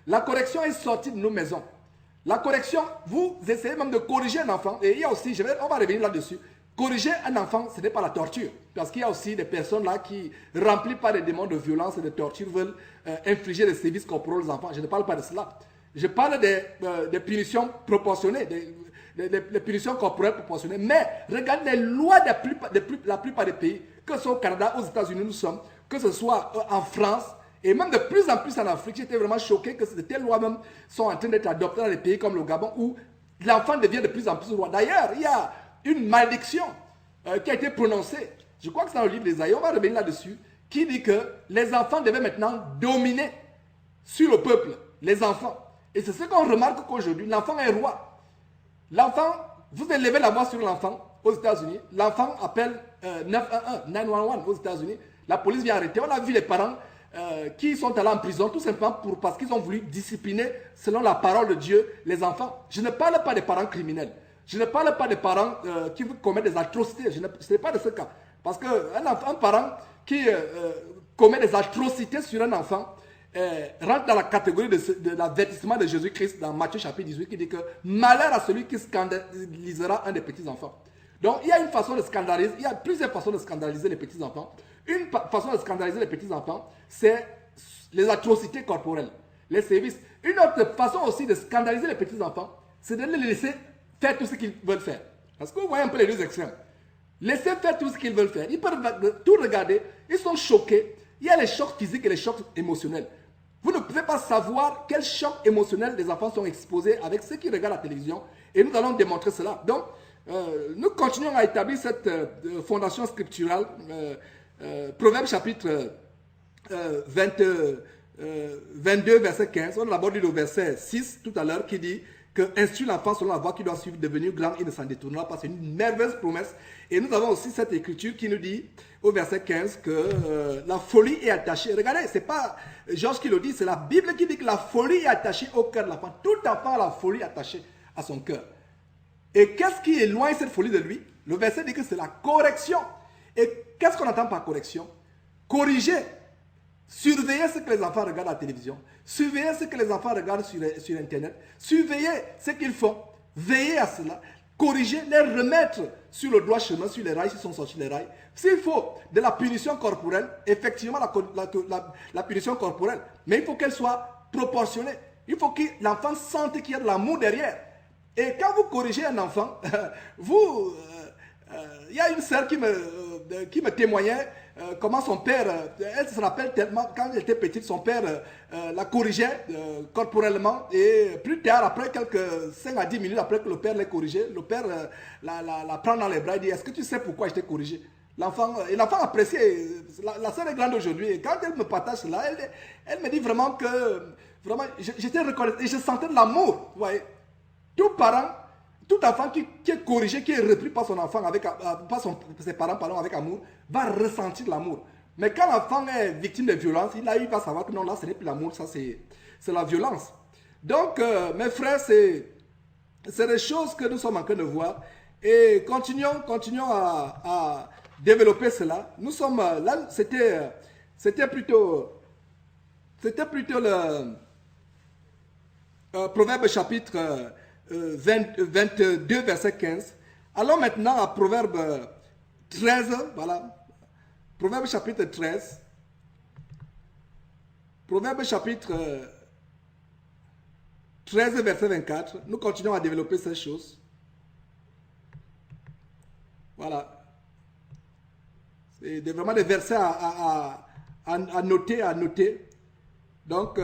La correction est sortie de nos maisons. La correction, vous essayez même de corriger un enfant. Et il y a aussi, on va revenir là-dessus. Corriger un enfant, ce n'est pas la torture. Parce qu'il y a aussi des personnes là qui, remplies par des démons de violence et de torture, veulent infliger des sévices corporels aux enfants. Je ne parle pas de cela. Je parle des punitions proportionnées, des punitions corporelles proportionnées. Mais regardez les lois de la plupart des pays, que ce soit au Canada, aux États-Unis, nous sommes, que ce soit en France, et même de plus en plus en Afrique. J'étais vraiment choqué que de telles lois même sont en train d'être adoptées dans des pays comme le Gabon, où l'enfant devient de plus en plus roi. D'ailleurs, il y a une malédiction qui a été prononcée, je crois que c'est dans le livre d'Ésaïe, on va revenir là-dessus, qui dit que les enfants devaient maintenant dominer sur le peuple, les enfants. Et c'est ce qu'on remarque qu'aujourd'hui, l'enfant est roi. L'enfant, vous élevez la voix sur l'enfant aux États-Unis, l'enfant appelle 911 aux États-Unis, la police vient arrêter. On a vu les parents qui sont allés en prison tout simplement parce qu'ils ont voulu discipliner, selon la parole de Dieu, les enfants. Je ne parle pas des parents criminels. Je ne parle pas des parents qui commettent des atrocités. Ce n'est pas de ce cas. Parce qu'un parent qui commet des atrocités sur un enfant rentre dans la catégorie de l'avertissement de Jésus-Christ dans Matthieu chapitre 18 qui dit que malheur à celui qui scandalisera un des petits-enfants. Donc il y a une façon de scandaliser, il y a plusieurs façons de scandaliser les petits-enfants. Une façon de scandaliser les petits-enfants, c'est les atrocités corporelles, les sévices. Une autre façon aussi de scandaliser les petits-enfants, c'est de les laisser faire tout ce qu'ils veulent faire. Parce que vous voyez un peu les deux extrêmes. Laissez faire tout ce qu'ils veulent faire. Ils peuvent tout regarder. Ils sont choqués. Il y a les chocs physiques et les chocs émotionnels. Vous ne pouvez pas savoir quel choc émotionnel les enfants sont exposés avec ceux qui regardent la télévision. Et nous allons démontrer cela. Donc, nous continuons à établir cette fondation scripturale. Proverbe chapitre 22, verset 15. On a d'abord lu le verset 6 tout à l'heure qui dit que instruit l'enfant selon la voie qu'il doit suivre, devenu grand, il ne s'en détournera pas. C'est une merveilleuse promesse. Et nous avons aussi cette écriture qui nous dit au verset 15 que la folie est attachée. Regardez, ce n'est pas Georges qui le dit, c'est la Bible qui dit que la folie est attachée au cœur de l'enfant. Tout enfant a la folie attachée à son cœur. Et qu'est-ce qui éloigne cette folie de lui? Le verset dit que c'est la correction. Et qu'est-ce qu'on entend par correction? Corriger. Surveiller ce que les enfants regardent à la télévision. Surveiller ce que les enfants regardent sur Internet. Surveiller ce qu'ils font. Veiller à cela. Corriger, les remettre sur le droit chemin, sur les rails, s'ils sont sortis des rails. S'il faut de la punition corporelle, effectivement la punition corporelle, mais il faut qu'elle soit proportionnée. Il faut que l'enfant sente qu'il y a de l'amour derrière. Et quand vous corrigez un enfant, vous... Il y a une sœur qui me témoignait comment son père, elle se rappelle tellement, quand elle était petite, son père la corrigeait corporellement. Et plus tard, après quelques 5 à 10 minutes après que le père l'ait corrigé, le père la prend dans les bras et dit, est-ce que tu sais pourquoi je t'ai corrigé? L'enfant appréciait, la sœur est grande aujourd'hui, et quand elle me partage cela, elle me dit vraiment que, vraiment, j'étais reconnaissant, et je sentais de l'amour, vous voyez. Tout enfant qui est corrigé, qui est repris par son enfant, ses parents avec amour, va ressentir l'amour. Mais quand l'enfant est victime de violence, il va savoir que non, là, ce n'est plus l'amour, ça c'est la violence. Donc, mes frères, c'est des choses que nous sommes en train de voir. Et continuons à développer cela. Nous sommes là, c'était plutôt le Proverbe chapitre 22, verset 15. Allons maintenant à Proverbe 13. Voilà. Proverbe chapitre 13. Proverbe chapitre 13, verset 24. Nous continuons à développer ces choses. Voilà. C'est vraiment des versets à noter. Donc,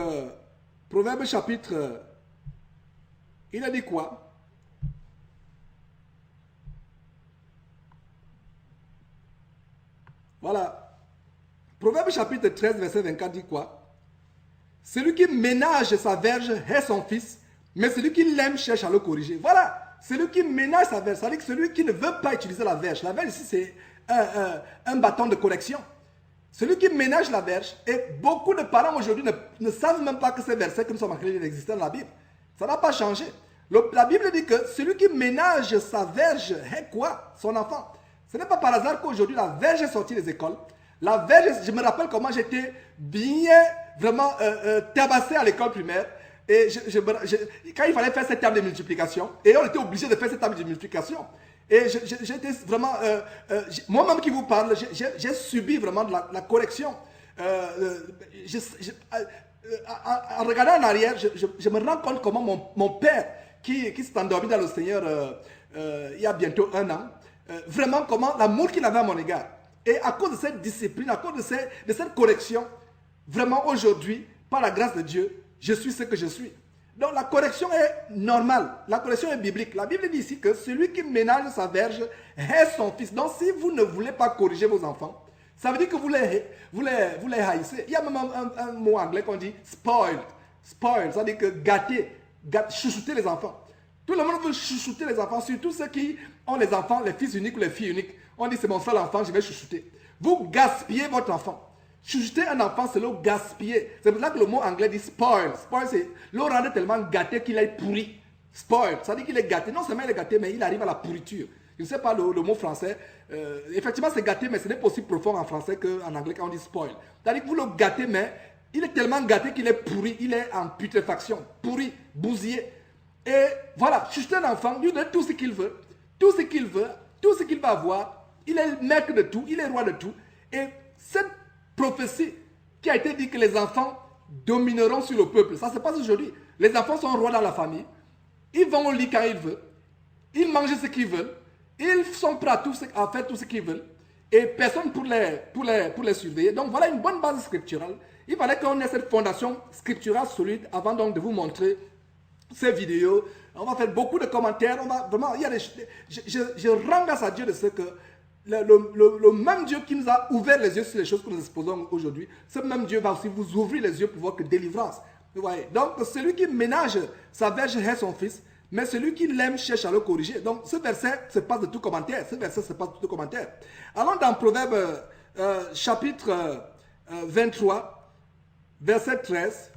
Proverbe chapitre... Il a dit quoi? Voilà. Proverbe chapitre 13, verset 24 dit quoi? Celui qui ménage sa verge est son fils, mais celui qui l'aime cherche à le corriger. Voilà. Celui qui ménage sa verge, c'est-à-dire que celui qui ne veut pas utiliser la verge. La verge ici, c'est un bâton de correction. Celui qui ménage la verge, et beaucoup de parents aujourd'hui ne savent même pas que ces versets que nous sommes en train d'exister dans la Bible. Ça n'a pas changé. La Bible dit que celui qui ménage sa verge est quoi? Son enfant. Ce n'est pas par hasard qu'aujourd'hui la verge est sortie des écoles. La verge, je me rappelle comment j'étais bien, vraiment tabassé à l'école primaire. Et quand il fallait faire cette table de multiplication, et on était obligé de faire cette table de multiplication. Et j'étais vraiment, moi-même qui vous parle, j'ai subi vraiment de la correction. En regardant en arrière, je me rends compte comment mon père, qui s'est endormi dans le Seigneur il y a bientôt 1 an, vraiment comment l'amour qu'il avait à mon égard. Et à cause de cette discipline, à cause de cette correction, vraiment aujourd'hui, par la grâce de Dieu, je suis ce que je suis. Donc la correction est normale, la correction est biblique. La Bible dit ici que celui qui ménage sa verge est son fils. Donc si vous ne voulez pas corriger vos enfants, ça veut dire que vous les haïssez. Il y a même un mot anglais qu'on dit spoiled. Spoiled, ça veut dire que gâter, chouchouter les enfants. Tout le monde veut chouchouter les enfants, surtout ceux qui ont les enfants, les fils uniques ou les filles uniques. On dit c'est mon seul enfant, je vais chouchouter. Vous gaspillez votre enfant. Chouchouter un enfant, c'est le gaspiller. C'est pour ça que le mot anglais dit spoil. Spoil, c'est le rendre tellement gâté qu'il est pourri. Spoil, ça veut dire qu'il est gâté. Non seulement il est gâté, mais il arrive à la pourriture. Je ne sais pas le mot français. Effectivement, c'est gâté, mais ce n'est pas aussi profond en français qu'en anglais quand on dit spoil. C'est-à-dire que vous le gâtez, mais il est tellement gâté qu'il est pourri. Il est en putréfaction, pourri, bousillé. Et voilà, chouchouter un enfant, lui donne tout ce qu'il veut. Tout ce qu'il veut, tout ce qu'il va avoir. Il est maître de tout, il est roi de tout. Et cette prophétie qui a été dit que les enfants domineront sur le peuple, ça se passe aujourd'hui. Les enfants sont rois dans la famille. Ils vont au lit quand ils veulent. Ils mangent ce qu'ils veulent. Ils sont prêts à faire tout ce qu'ils veulent. Et personne pour les surveiller. Donc voilà une bonne base scripturale. Il fallait qu'on ait cette fondation scripturale solide avant donc de vous montrer ces vidéos. On va faire beaucoup de commentaires. On va vraiment, je rends grâce à Dieu de ce que le même Dieu qui nous a ouvert les yeux sur les choses que nous exposons aujourd'hui, ce même Dieu va aussi vous ouvrir les yeux pour voir que délivrance. Vous voyez? Donc celui qui ménage sa verge est son fils, mais celui qui l'aime cherche à le corriger. Donc ce verset se passe de tout commentaire. Ce verset se passe de tout commentaire. Allons dans Proverbe chapitre 23, verset 13.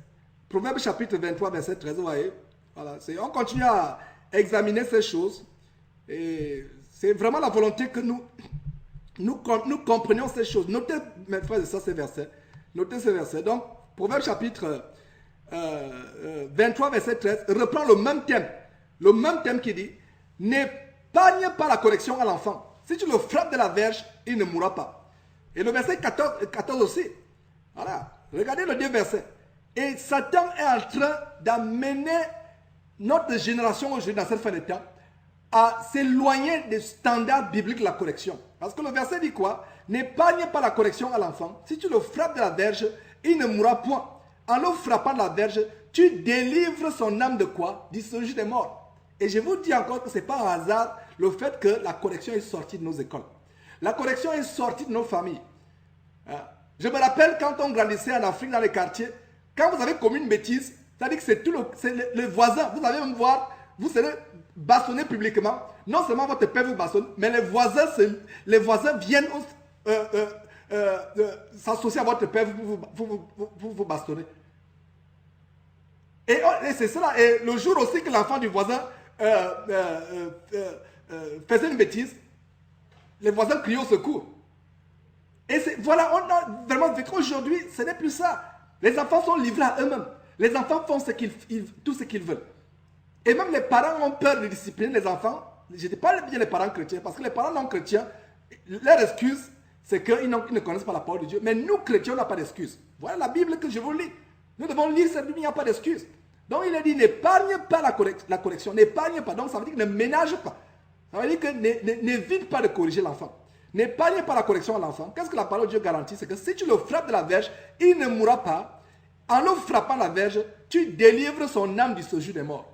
Proverbe chapitre 23, verset 13. Vous voyez? Voilà, on continue à examiner ces choses. Et c'est vraiment la volonté que nous comprenions ces choses. Notez, mes frères et sœurs, ces versets. Notez ces versets. Donc, Proverbe chapitre 23, verset 13, reprend le même thème. Le même thème qui dit, n'épargne pas la correction à l'enfant. Si tu le frappes de la verge, il ne mourra pas. Et le verset 14 aussi. Voilà. Regardez les deux versets. Et Satan est en train d'amener notre génération aujourd'hui, dans cette fin de temps, à s'éloigner des standards bibliques de la correction. Parce que le verset dit quoi? N'épargne pas la correction à l'enfant. Si tu le frappes de la verge, il ne mourra point. En le frappant de la verge, tu délivres son âme de quoi? Du séjour des morts. Et je vous dis encore que ce n'est pas un hasard le fait que la correction est sortie de nos écoles. La correction est sortie de nos familles. Je me rappelle quand on grandissait en Afrique, dans les quartiers, quand vous avez commis une bêtise, c'est-à-dire que c'est tout le voisin, vous allez même voir, vous serez bastonné publiquement. Non seulement votre père vous bastonne, mais les voisins viennent s'associer à votre père pour vous bastonner. Et c'est cela. Et le jour aussi que l'enfant du voisin faisait une bêtise, les voisins criaient au secours. Et voilà, on a vraiment vécu aujourd'hui, ce n'est plus ça. Les enfants sont livrés à eux-mêmes. Les enfants font tout ce qu'ils veulent. Et même les parents ont peur de discipliner les enfants. Je ne dis pas bien les parents chrétiens, parce que les parents non chrétiens, leur excuse, c'est qu'ils ne connaissent pas la parole de Dieu. Mais nous, chrétiens, on n'a pas d'excuse. Voilà la Bible que je vous lis. Nous devons lire cette Bible, il n'y a pas d'excuse. Donc il a dit, n'épargne pas la correction, n'épargne pas. Donc ça veut dire que ne ménage pas. Ça veut dire que n'évite pas de corriger l'enfant. N'épargne pas la correction à l'enfant. Qu'est-ce que la parole de Dieu garantit? C'est que si tu le frappes de la verge, il ne mourra pas. En le frappant la verge, tu délivres son âme du séjour des morts.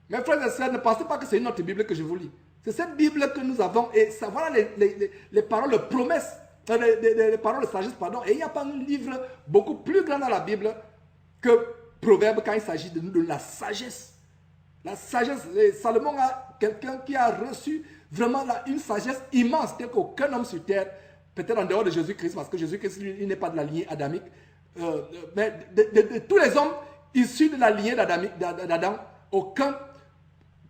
Mes frères et sœurs, ne pensez pas que c'est une autre Bible que je vous lis. C'est cette Bible que nous avons. Et ça, voilà les paroles de promesse, les paroles de sagesse, pardon. Et il n'y a pas un livre beaucoup plus grand dans la Bible que Proverbe quand il s'agit de la sagesse. La sagesse, Salomon a quelqu'un qui a reçu vraiment une sagesse immense, telle qu'aucun homme sur terre, peut-être en dehors de Jésus-Christ, parce que Jésus-Christ, lui, il n'est pas de la lignée adamique. Mais de tous les hommes issus de la lignée d'Adam, aucun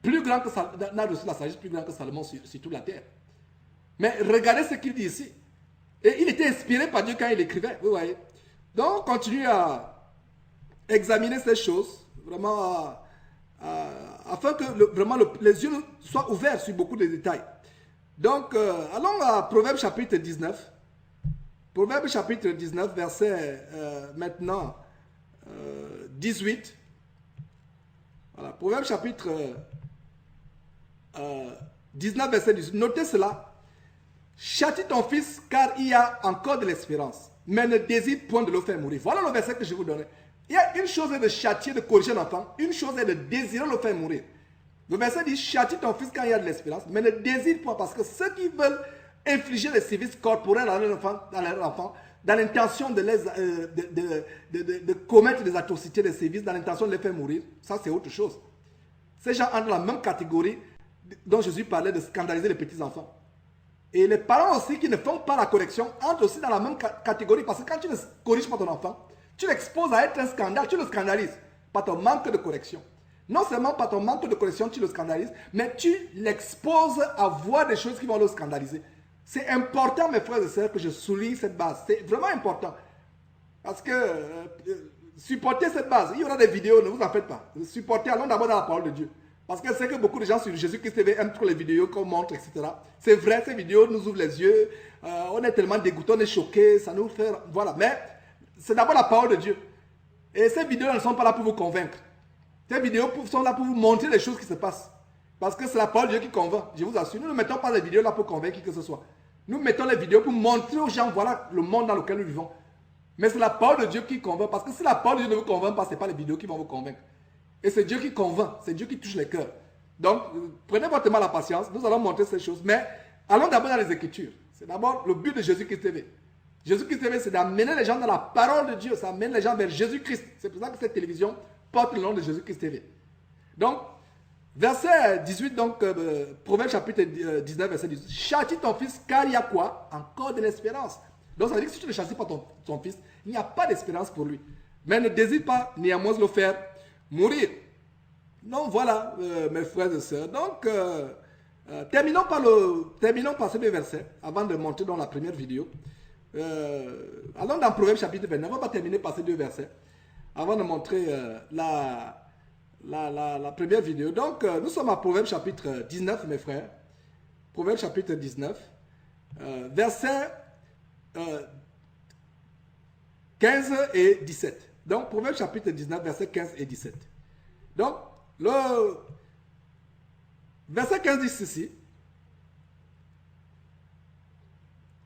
plus grand que n'a reçu la sagesse plus grande que Salomon sur toute la terre. Mais regardez ce qu'il dit ici. Et il était inspiré par Dieu quand il écrivait, vous voyez. Donc, on continue à examiner ces choses, vraiment, afin que vraiment les yeux soient ouverts sur beaucoup de détails. Donc, allons à Proverbe chapitre 19. Proverbe chapitre 19, verset maintenant 18. Voilà, Proverbe chapitre 19, verset 18. Notez cela. Châtie ton fils, car il y a encore de l'espérance, mais ne désire point de le faire mourir. Voilà le verset que je vous donnais. Il y a une chose est de châtier, de corriger l'enfant, une chose est de désirer le faire mourir. Le verset dit, châtie ton fils quand il y a de l'espérance, mais ne désire point, parce que ceux qui veulent infliger des services corporels à leur enfant, dans l'intention de commettre des atrocités, des sévices, dans l'intention de les faire mourir, ça c'est autre chose. Ces gens entrent dans la même catégorie dont Jésus parlait de scandaliser les petits-enfants. Et les parents aussi qui ne font pas la correction entrent aussi dans la même catégorie, parce que quand tu ne corriges pas ton enfant, tu l'exposes à être un scandale, tu le scandalises par ton manque de correction. Non seulement par ton manque de correction, tu le scandalises, mais tu l'exposes à voir des choses qui vont le scandaliser. C'est important, mes frères et sœurs, que je souligne cette base. C'est vraiment important. Parce que supportez cette base. Il y aura des vidéos, ne vous en faites pas. Supportez, allons d'abord dans la parole de Dieu. Parce que c'est que beaucoup de gens sur Jésus-Christ TV aiment trop les vidéos qu'on montre, etc. C'est vrai, ces vidéos nous ouvrent les yeux. On est tellement dégoûtés, on est choqués, ça nous fait... Voilà, mais c'est d'abord la parole de Dieu. Et ces vidéos ne sont pas là pour vous convaincre. Ces vidéos sont là pour vous montrer les choses qui se passent. Parce que c'est la parole de Dieu qui convainc, je vous assure. Nous ne mettons pas les vidéos là pour convaincre qui que ce soit. Nous mettons les vidéos pour montrer aux gens, voilà le monde dans lequel nous vivons. Mais c'est la parole de Dieu qui convainc. Parce que si la parole de Dieu ne vous convainc pas, ce n'est pas les vidéos qui vont vous convaincre. Et c'est Dieu qui convainc, c'est Dieu qui touche les cœurs. Donc, prenez votre mal la patience, nous allons montrer ces choses. Mais allons d'abord dans les Écritures. C'est d'abord le but de Jésus-Christ TV. Jésus-Christ TV, c'est d'amener les gens dans la parole de Dieu. Ça amène les gens vers Jésus-Christ. C'est pour ça que cette télévision porte le nom de Jésus-Christ TV. Donc, verset 18, donc, Proverbe chapitre 19, verset 18. Châtie ton fils, car il y a quoi? Encore de l'espérance. Donc, ça veut dire que si tu ne châties pas ton fils, il n'y a pas d'espérance pour lui. Mais ne désire pas néanmoins le faire mourir. Donc, voilà, mes frères et sœurs. Donc, terminons par ces deux versets, avant de monter dans la première vidéo. Allons dans Proverbe chapitre 29. On va terminer par ces deux versets, avant de montrer la première vidéo. Donc, nous sommes à Proverbe chapitre 19, mes frères. Proverbe chapitre 19, versets 15 et 17. Donc, Proverbe chapitre 19, versets 15 et 17. Donc, Le verset 15 dit ceci.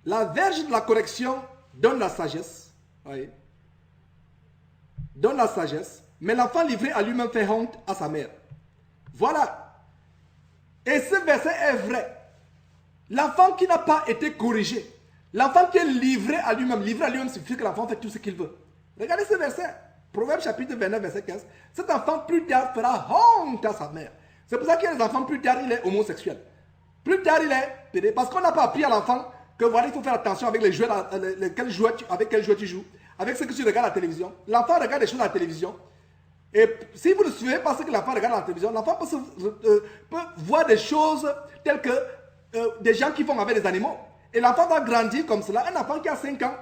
La verge de la correction donne la sagesse. Oui. Donne la sagesse. Mais l'enfant livré à lui-même fait honte à sa mère. Voilà. Et ce verset est vrai. L'enfant qui n'a pas été corrigé, l'enfant qui est livré à lui-même signifie que l'enfant fait tout ce qu'il veut. Regardez ce verset. Proverbe chapitre 29, verset 15. Cet enfant plus tard fera honte à sa mère. C'est pour ça qu'il y a des enfants plus tard, il est homosexuel. Plus tard, il est pédé. Parce qu'on n'a pas appris à l'enfant que voilà, il faut faire attention avec les jouets, avec quel jouet tu joues, avec ce que tu regardes à la télévision. L'enfant regarde des choses à la télévision. Et si vous ne suivez pas ce que l'enfant regarde à la télévision, l'enfant peut voir des choses telles que des gens qui font avec des animaux. Et l'enfant va grandir comme cela. Un enfant qui a 5 ans,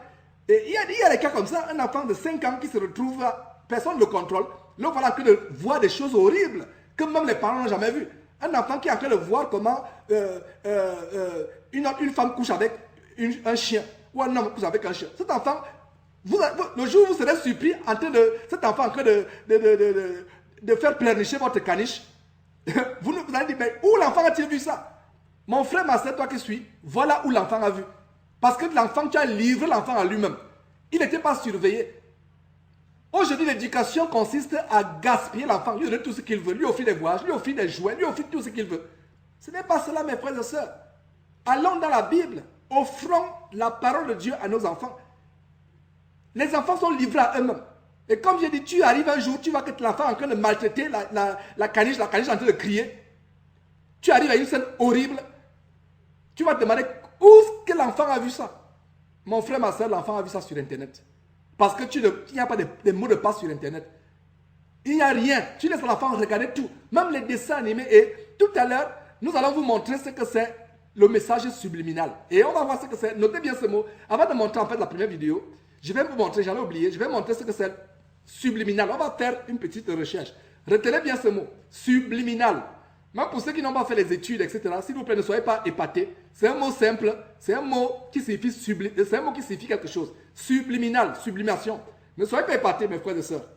et il y a des cas comme ça, un enfant de 5 ans qui se retrouve, personne ne le contrôle. Là, voilà que de voir des choses horribles que même les parents n'ont jamais vues. Un enfant qui est en train de voir comment une femme couche avec un chien, ou un homme couche avec un chien. Cet enfant, le jour où vous serez surpris cet enfant en train de faire pleurnicher votre caniche, vous allez dire, mais où l'enfant a-t-il vu ça? Mon frère, ma soeur, toi qui suis, voilà où l'enfant a vu. Parce que l'enfant, tu as livré l'enfant à lui-même. Il n'était pas surveillé. Aujourd'hui, l'éducation consiste à gaspiller l'enfant, lui donner tout ce qu'il veut, lui offrir des voyages, lui offrir des jouets, lui offrir tout ce qu'il veut. Ce n'est pas cela, mes frères et sœurs. Allons dans la Bible, offrons la parole de Dieu à nos enfants. Les enfants sont livrés à eux-mêmes. Et comme j'ai dit, tu arrives un jour, tu vois que l'enfant est en train de maltraiter la caniche est en train de crier. Tu arrives à une scène horrible. Tu vas te demander où est-ce que l'enfant a vu ça. Mon frère, ma soeur, l'enfant a vu ça sur Internet. Parce que il n'y a pas de mots de passe sur Internet. Il n'y a rien. Tu laisses l'enfant regarder tout. Même les dessins animés. Et tout à l'heure, nous allons vous montrer ce que c'est le message subliminal. Et on va voir ce que c'est. Notez bien ce mot. Avant de montrer en fait la première vidéo, je vais vous montrer, j'en ai oublié, je vais montrer ce que c'est subliminal. On va faire une petite recherche. Retenez bien ce mot. Subliminal. Même pour ceux qui n'ont pas fait les études, etc., s'il vous plaît, ne soyez pas épatés. C'est un mot simple. C'est un mot qui signifie c'est un mot qui signifie quelque chose. Subliminal, sublimation. Ne soyez pas épatés, mes frères et sœurs.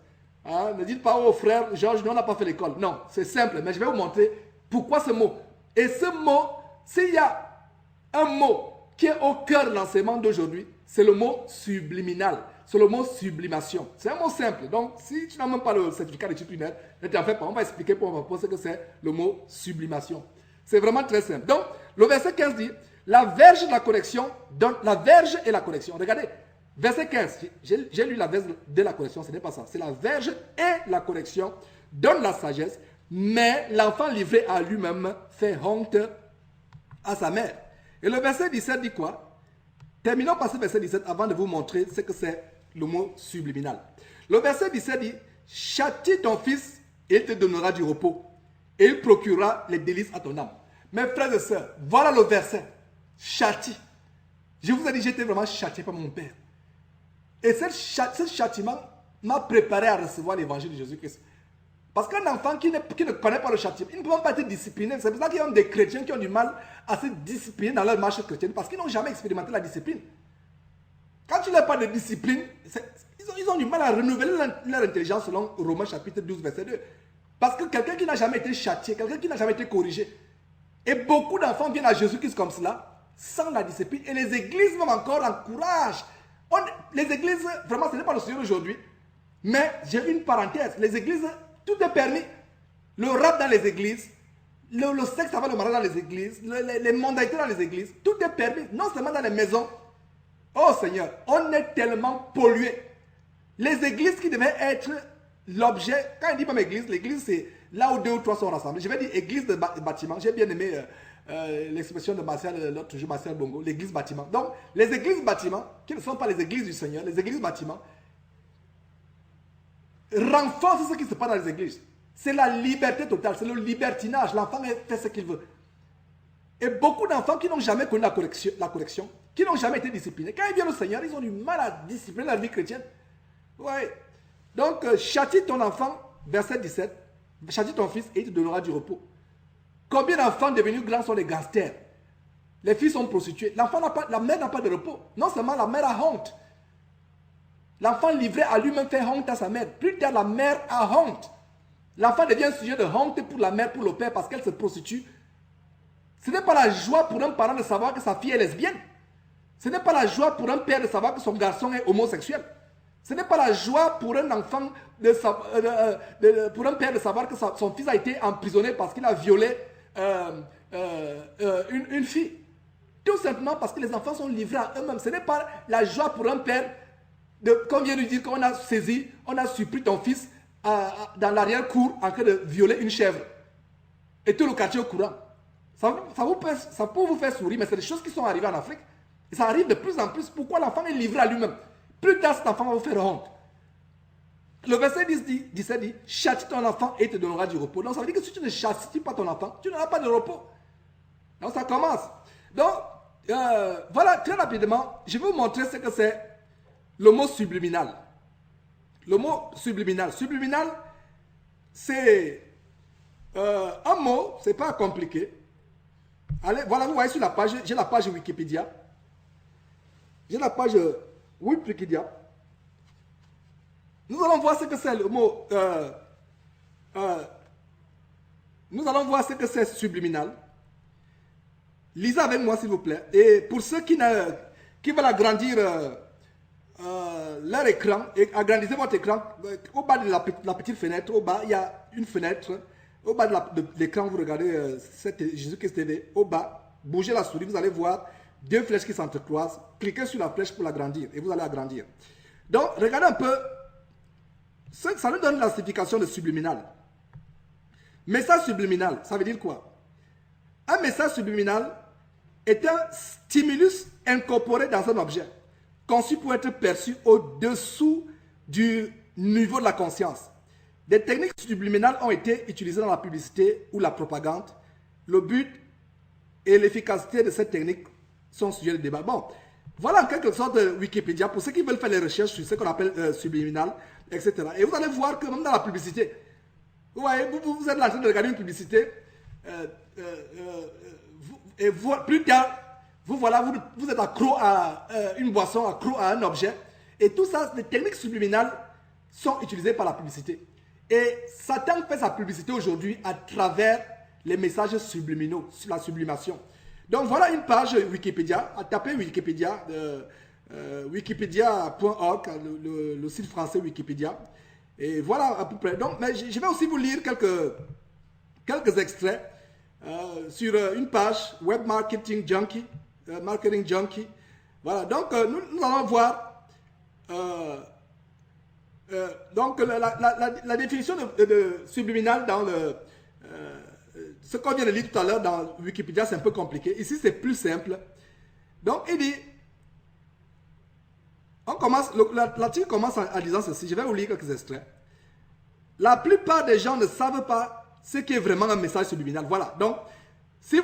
Hein? Ne dites pas, oh frère, Georges, nous on n'a pas fait l'école. Non, c'est simple, mais je vais vous montrer pourquoi ce mot. Et ce mot, s'il y a un mot qui est au cœur de l'enseignement d'aujourd'hui, c'est le mot subliminal. C'est le mot sublimation. C'est un mot simple. Donc, si tu n'as même pas le certificat d'études primaires, ne t'en fais pas. On va expliquer pour vous ce que c'est le mot sublimation. C'est vraiment très simple. Donc, le verset 15 dit, la verge de la correction donne la verge et la correction. Regardez, verset 15, j'ai lu la verge de la correction, ce n'est pas ça. C'est la verge et la correction donne la sagesse, mais l'enfant livré à lui-même fait honte à sa mère. Et le verset 17 dit quoi? Terminons par ce verset 17 avant de vous montrer ce que c'est le mot subliminal. Le verset 17 dit, châtie ton fils et il te donnera du repos et il procurera les délices à ton âme. Mes frères et sœurs, voilà le verset. Châtie. Je vous ai dit, j'étais vraiment châtié par mon père. Et ce châtiment m'a préparé à recevoir l'évangile de Jésus-Christ. Parce qu'un enfant qui ne connaît pas le châtiment, il ne peut pas être discipliné. C'est pour ça qu'il y a des chrétiens qui ont du mal à se discipliner dans leur marche chrétienne. Parce qu'ils n'ont jamais expérimenté la discipline. Quand tu n'as pas de discipline, ils ont du mal à renouveler leur intelligence selon Romains chapitre 12, verset 2. Parce que quelqu'un qui n'a jamais été châtié, quelqu'un qui n'a jamais été corrigé. Et beaucoup d'enfants viennent à Jésus-Christ comme cela, sans la discipline. Et les églises même encore encouragent. Les églises, vraiment, ce n'est pas le sujet aujourd'hui. Mais j'ai une parenthèse. Les églises, tout est permis. Le rap dans les églises, le sexe avant le mariage dans les églises, les mondanités dans les églises, tout est permis. Non seulement dans les maisons. Oh Seigneur, on est tellement pollué. Les églises qui devaient être l'objet, quand il dit pas église, l'église c'est là où 2 ou 3 sont rassemblés. Je vais dire église de bâtiment. J'ai bien aimé l'expression de Martial, l'autre jour, Martial Bongo, l'église bâtiment. Donc, les églises bâtiments, qui ne sont pas les églises du Seigneur, les églises bâtiments, renforcent ce qui se passe dans les églises. C'est la liberté totale, c'est le libertinage. L'enfant fait ce qu'il veut. Et beaucoup d'enfants qui n'ont jamais connu la correction, qui n'ont jamais été disciplinés, quand ils viennent au Seigneur, ils ont du mal à discipliner la vie chrétienne. Ouais. Donc, châtie ton enfant, verset 17, châtie ton fils et il te donnera du repos. Combien d'enfants devenus grands sont des gangsters? Les filles sont prostituées. La mère n'a pas de repos. Non seulement la mère a honte. L'enfant livré à lui-même fait honte à sa mère. Plus tard, la mère a honte. L'enfant devient un sujet de honte pour la mère, pour le père, parce qu'elle se prostitue. Ce n'est pas la joie pour un parent de savoir que sa fille est lesbienne. Ce n'est pas la joie pour un père de savoir que son garçon est homosexuel. Ce n'est pas la joie pour un enfant, pour un père de savoir que son fils a été emprisonné parce qu'il a violé une fille. Tout simplement parce que les enfants sont livrés à eux-mêmes. Ce n'est pas la joie pour un père, comme vient de dire qu'on a saisi, on a surpris ton fils dans l'arrière-cour en train de violer une chèvre. Et tout le quartier au courant. Ça peut vous faire sourire, mais c'est des choses qui sont arrivées en Afrique. Et ça arrive de plus en plus. Pourquoi l'enfant est livré à lui-même? Plus tard, cet enfant va vous faire honte. Le verset 17 dit, châtie ton enfant et il te donnera du repos. Donc ça veut dire que si tu ne châties pas ton enfant, tu n'auras pas de repos. Donc ça commence. Donc, voilà, très rapidement, je vais vous montrer ce que c'est le mot subliminal. Le mot subliminal. Subliminal, c'est un mot, c'est pas compliqué. Allez, voilà, vous voyez sur la page, j'ai la page Wikipédia. J'ai la page Wikipédia. Nous allons voir ce que c'est le mot. Nous allons voir ce que c'est subliminal. Lisez avec moi s'il vous plaît. Et pour ceux qui veulent agrandir leur écran, et agrandissez votre écran, au bas de la petite fenêtre, au bas, il y a une fenêtre. Au bas de l'écran, vous regardez Jésus-Christ TV. Au bas, bougez la souris, vous allez voir deux flèches qui s'entrecroisent. Cliquez sur la flèche pour l'agrandir et vous allez agrandir. Donc, regardez un peu. Ça nous donne la signification de subliminal. Message subliminal, ça veut dire quoi? Un message subliminal est un stimulus incorporé dans un objet, conçu pour être perçu au-dessous du niveau de la conscience. Des techniques subliminales ont été utilisées dans la publicité ou la propagande. Le but et l'efficacité de cette technique sont sujets de débat. Bon, voilà en quelque sorte Wikipédia pour ceux qui veulent faire les recherches sur ce qu'on appelle subliminal, etc. Et vous allez voir que même dans la publicité, vous voyez, vous êtes en train de regarder une publicité, et plus tard, vous êtes accro à une boisson, accro à un objet, et tout ça, les techniques subliminales sont utilisées par la publicité. Et Satan fait sa publicité aujourd'hui à travers les messages subliminaux, sur la sublimation. Donc voilà une page Wikipédia, tapez Wikipédia, wikipedia.org, le site français Wikipédia. Et voilà à peu près. Donc, mais je vais aussi vous lire quelques extraits sur une page Web Marketing Junkie, Marketing Junkie. Voilà, donc nous allons voir donc la définition de subliminal dans ce qu'on vient de lire tout à l'heure dans Wikipédia, c'est un peu compliqué. Ici, c'est plus simple. Donc, il dit, l'article commence en disant ceci. Je vais vous lire quelques extraits. La plupart des gens ne savent pas ce qui est vraiment un message subliminal. Voilà. Donc, si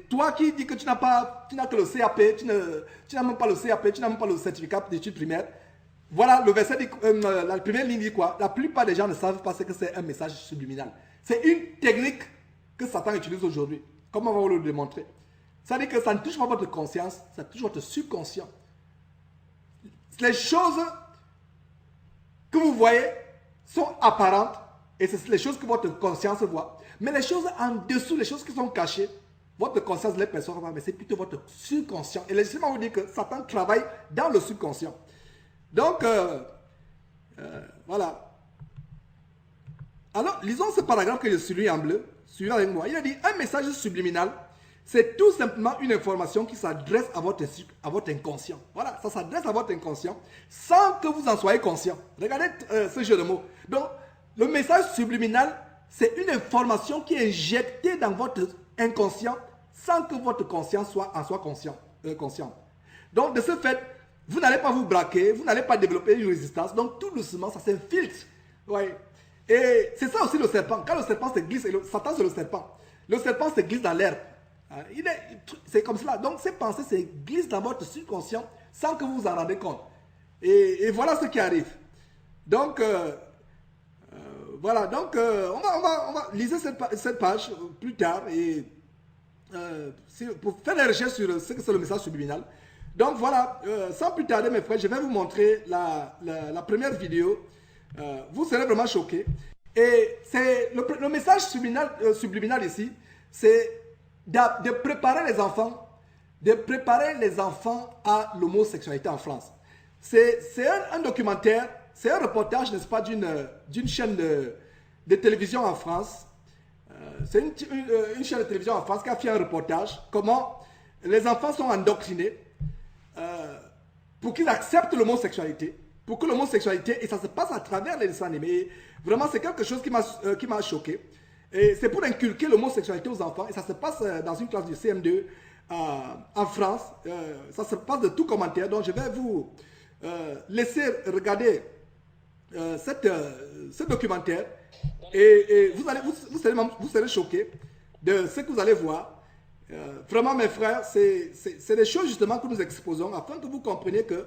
toi qui dis que tu n'as que le CAP, tu n'as même pas le CAP, tu n'as même pas le certificat d'études primaires, voilà, le verset dit, la première ligne dit quoi? La plupart des gens ne savent pas ce que c'est un message subliminal. C'est une technique que Satan utilise aujourd'hui. Comment on va vous le démontrer? Ça veut dire que ça ne touche pas votre conscience, ça touche votre subconscient. Les choses que vous voyez sont apparentes et c'est les choses que votre conscience voit. Mais les choses en dessous, les choses qui sont cachées, votre conscience ne les perçoit pas, mais c'est plutôt votre subconscient. Et laissez-moi vous dire que Satan travaille dans le subconscient. Donc, voilà. Alors, lisons ce paragraphe que je suis lu en bleu. Suivez avec moi. Il a dit, un message subliminal, c'est tout simplement une information qui s'adresse à votre inconscient. Voilà, ça s'adresse à votre inconscient sans que vous en soyez conscient. Regardez ce jeu de mots. Donc, le message subliminal, c'est une information qui est injectée dans votre inconscient sans que votre conscience soit consciente. Donc, de ce fait, vous n'allez pas vous braquer, vous n'allez pas développer une résistance. Donc, tout doucement, ça s'infiltre. Ouais. Et c'est ça aussi le serpent. Quand le serpent se glisse, Satan c'est le serpent. Le serpent se glisse dans l'herbe. C'est comme cela. Donc ces pensées se glissent dans votre subconscient sans que vous vous en rendez compte. Et voilà ce qui arrive. Donc, voilà. Donc, on va lire cette page plus tard et, pour faire des recherches sur ce que c'est le message subliminal. Donc voilà, sans plus tarder mes frères, je vais vous montrer la première vidéo. Vous serez vraiment choqués. Et c'est le message subliminal ici, c'est de préparer les enfants à l'homosexualité en France. C'est un documentaire, c'est un reportage, n'est-ce pas, d'une chaîne de télévision en France. C'est une chaîne de télévision en France qui a fait un reportage, comment les enfants sont endoctrinés pour qu'ils acceptent l'homosexualité, pour que l'homosexualité, et ça se passe à travers les dessins animés. Et vraiment, c'est quelque chose qui m'a choqué. Et c'est pour inculquer l'homosexualité aux enfants, et ça se passe dans une classe du CM2 en France. Ça se passe de tout commentaire, donc je vais vous laisser regarder ce documentaire, et vous serez choqués de ce que vous allez voir. Vraiment, mes frères, c'est des choses justement que nous exposons afin que vous compreniez que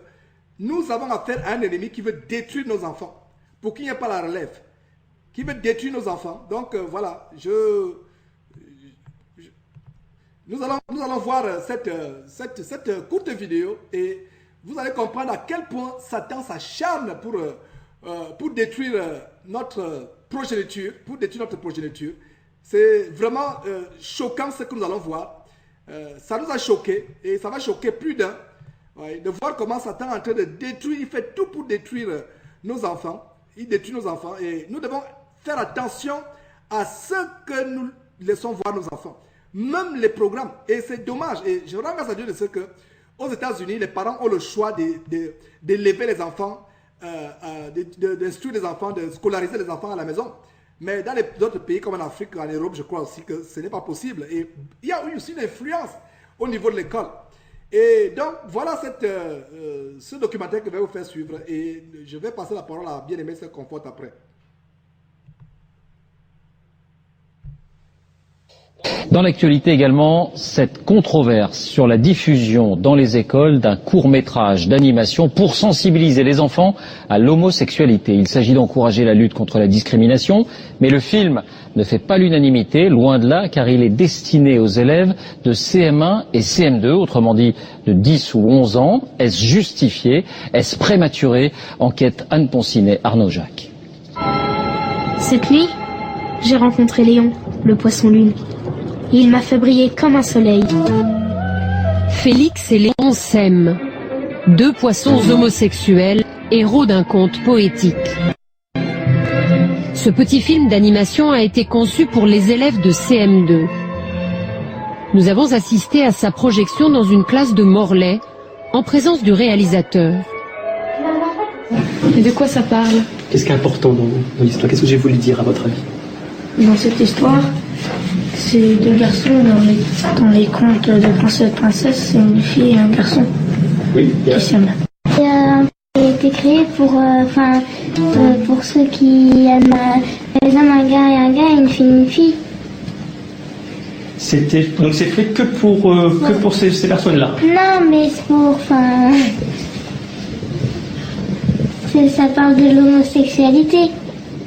nous avons affaire à un ennemi qui veut détruire nos enfants pour qu'il n'y ait pas la relève, qui veut détruire nos enfants. Donc voilà, nous allons voir cette courte vidéo, et vous allez comprendre à quel point Satan s'acharne pour détruire notre progéniture, C'est vraiment choquant ce que nous allons voir. Ça nous a choqués, et ça va choquer plus d'un, de voir comment Satan est en train de détruire, il fait tout pour détruire nos enfants. Il détruit nos enfants, et nous devons faire attention à ce que nous laissons voir nos enfants. Même les programmes, et c'est dommage, et je rends grâce à Dieu de ce que aux États-Unis, les parents ont le choix d'élever les enfants, d'instruire les enfants, de scolariser les enfants à la maison. Mais dans les autres pays comme en Afrique, en Europe, je crois aussi que ce n'est pas possible. Et il y a eu aussi une influence au niveau de l'école. Et donc, voilà ce documentaire que je vais vous faire suivre. Et je vais passer la parole à bien-aimé se comporte après. Dans l'actualité également, cette controverse sur la diffusion dans les écoles d'un court-métrage d'animation pour sensibiliser les enfants à l'homosexualité. Il s'agit d'encourager la lutte contre la discrimination, mais le film ne fait pas l'unanimité, loin de là, car il est destiné aux élèves de CM1 et CM2, autrement dit de 10 ou 11 ans. Est-ce justifié? Est-ce prématuré? Enquête Anne Ponsinet, Arnaud Jacques. Cette nuit, j'ai rencontré Léon, le poisson-lune. Il m'a fait briller comme un soleil. Félix et Léon s'aiment. Deux poissons homosexuels, héros d'un conte poétique. Ce petit film d'animation a été conçu pour les élèves de CM2. Nous avons assisté à sa projection dans une classe de Morlaix, en présence du réalisateur. Et de quoi ça parle? Qu'est-ce qui est important dans l'histoire? Qu'est-ce que j'ai voulu dire à votre avis? Dans cette histoire, c'est deux garçons dans les contes de princesse et princesse, c'est une fille et un garçon qui s'aiment. Il a été créé pour ceux qui aiment par exemple un gars et une fille. Donc c'est fait que pour ces personnes-là. Non, mais c'est pour ça parle de l'homosexualité.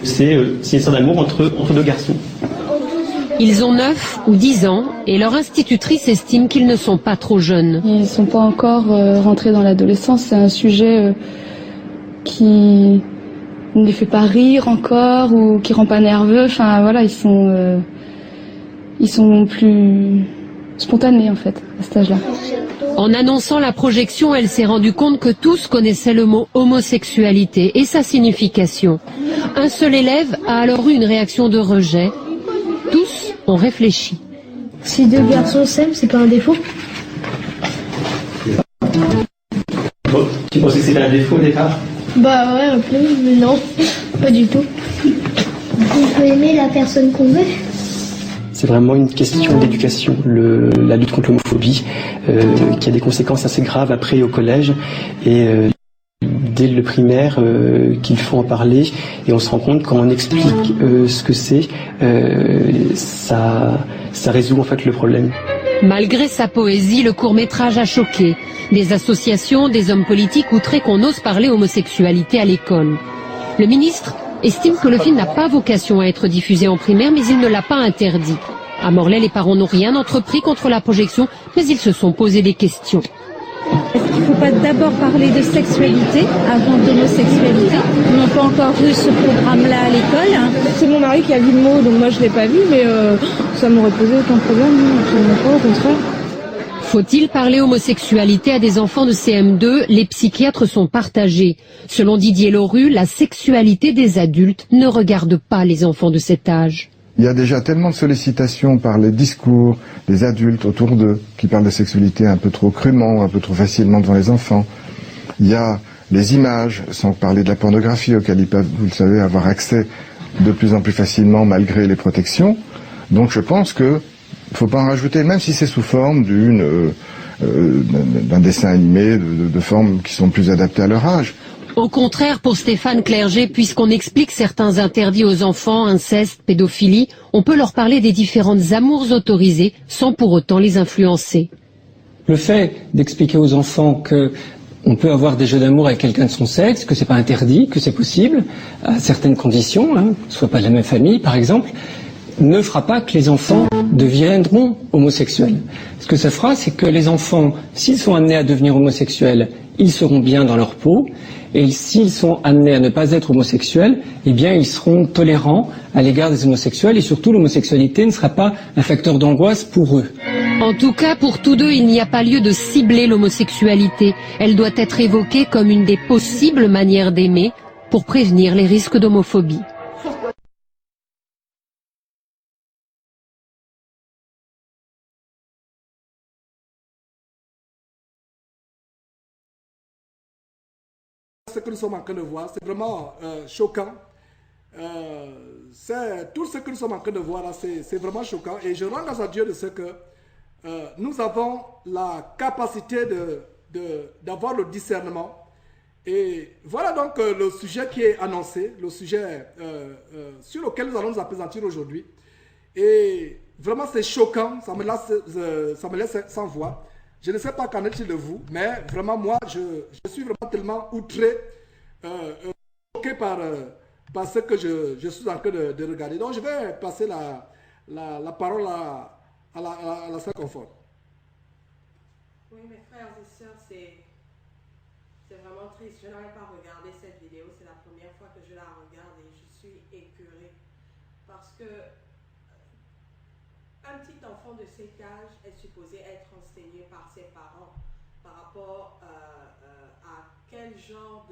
C'est une histoire d'amour entre deux garçons. Ils ont 9 ou 10 ans et leur institutrice estime qu'ils ne sont pas trop jeunes. Ils ne sont pas encore rentrés dans l'adolescence. C'est un sujet qui ne les fait pas rire encore ou qui rend pas nerveux. Enfin voilà, ils sont plus spontanés en fait à cet âge-là. En annonçant la projection, elle s'est rendue compte que tous connaissaient le mot homosexualité et sa signification. Un seul élève a alors eu une réaction de rejet. Tous ont réfléchi. Si deux garçons s'aiment, c'est pas un défaut? Bon, tu pensais que c'était un défaut au départ? Bah ouais, un peu, mais non, pas du tout. On peut aimer la personne qu'on veut. C'est vraiment une question d'éducation, la lutte contre l'homophobie, qui a des conséquences assez graves après au collège et dès le primaire qu'il faut en parler, et on se rend compte quand on explique ce que c'est, ça résout en fait le problème. Malgré sa poésie, le court-métrage a choqué. Des associations, des hommes politiques outrés qu'on ose parler homosexualité à l'école. Le ministre estime que le film n'a pas vocation à être diffusé en primaire, mais il ne l'a pas interdit. À Morlaix, les parents n'ont rien entrepris contre la projection, mais ils se sont posé des questions. Est-ce qu'il faut pas d'abord parler de sexualité avant d'homosexualité. On n'a pas encore vu ce programme-là à l'école. C'est mon mari qui a vu le mot, donc moi je l'ai pas vu, mais ça m'aurait posé aucun problème, absolument pas, au contraire. Faut-il parler homosexualité à des enfants de CM2? Les psychiatres sont partagés. Selon Didier Lauru, la sexualité des adultes ne regarde pas les enfants de cet âge. Il y a déjà tellement de sollicitations par les discours des adultes autour d'eux qui parlent de sexualité un peu trop crûment, un peu trop facilement devant les enfants. Il y a les images, sans parler de la pornographie auxquelles ils peuvent, vous le savez, avoir accès de plus en plus facilement malgré les protections. Donc je pense que il ne faut pas en rajouter, même si c'est sous forme d'un dessin animé, de formes qui sont plus adaptées à leur âge. Au contraire, pour Stéphane Clerget, puisqu'on explique certains interdits aux enfants, inceste, pédophilie, on peut leur parler des différentes amours autorisées sans pour autant les influencer. Le fait d'expliquer aux enfants que on peut avoir des jeux d'amour avec quelqu'un de son sexe, que c'est pas interdit, que c'est possible, à certaines conditions, soit pas de la même famille par exemple, ne fera pas que les enfants deviendront homosexuels. Ce que ça fera, c'est que les enfants, s'ils sont amenés à devenir homosexuels, ils seront bien dans leur peau, et s'ils sont amenés à ne pas être homosexuels, eh bien ils seront tolérants à l'égard des homosexuels, et surtout l'homosexualité ne sera pas un facteur d'angoisse pour eux. En tout cas, pour tous deux, il n'y a pas lieu de cibler l'homosexualité. Elle doit être évoquée comme une des possibles manières d'aimer pour prévenir les risques d'homophobie. Ce que nous sommes en train de voir, c'est vraiment choquant. Tout ce que nous sommes en train de voir là, c'est vraiment choquant. Et je rends grâce à Dieu de ce que nous avons la capacité d'avoir le discernement. Et voilà donc le sujet qui est annoncé, le sujet sur lequel nous allons nous appesantir aujourd'hui. Et vraiment c'est choquant, ça me laisse sans voix. Je ne sais pas qu'en est-il de vous, mais vraiment moi, je suis vraiment tellement outré, choqué par ce que je suis en train de regarder. Donc je vais passer la parole à la sœur Confort. Oui, mes frères et sœurs, c'est vraiment triste. Je n'avais pas regardé cette vidéo, c'est la première fois que je la regarde et je suis écœurée. Parce que un petit enfant de cet âge est supposé être enseigné par ses parents par rapport à quel genre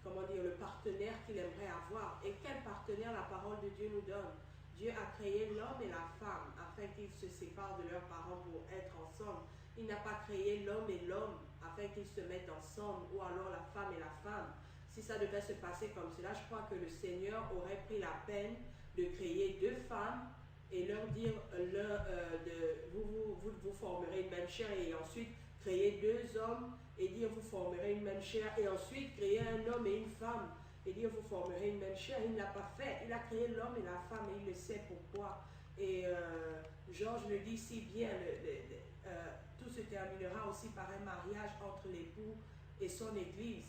comment dire, le partenaire qu'il aimerait avoir et quel partenaire la parole de Dieu nous donne. Dieu a créé l'homme et la femme afin qu'ils se séparent de leurs parents pour être ensemble. Il n'a pas créé l'homme et l'homme afin qu'ils se mettent ensemble ou alors la femme et la femme. Si ça devait se passer comme cela, je crois que le Seigneur aurait pris la peine de créer deux femmes et leur dire vous formerez une même chair et ensuite créer deux hommes et dire vous formerez une même chair et ensuite créer un homme et une femme et dire vous formerez une même chair. Il ne l'a pas fait, il a créé l'homme et la femme et il le sait pourquoi. Et Georges le dit si bien, tout se terminera aussi par un mariage entre l'époux et son église.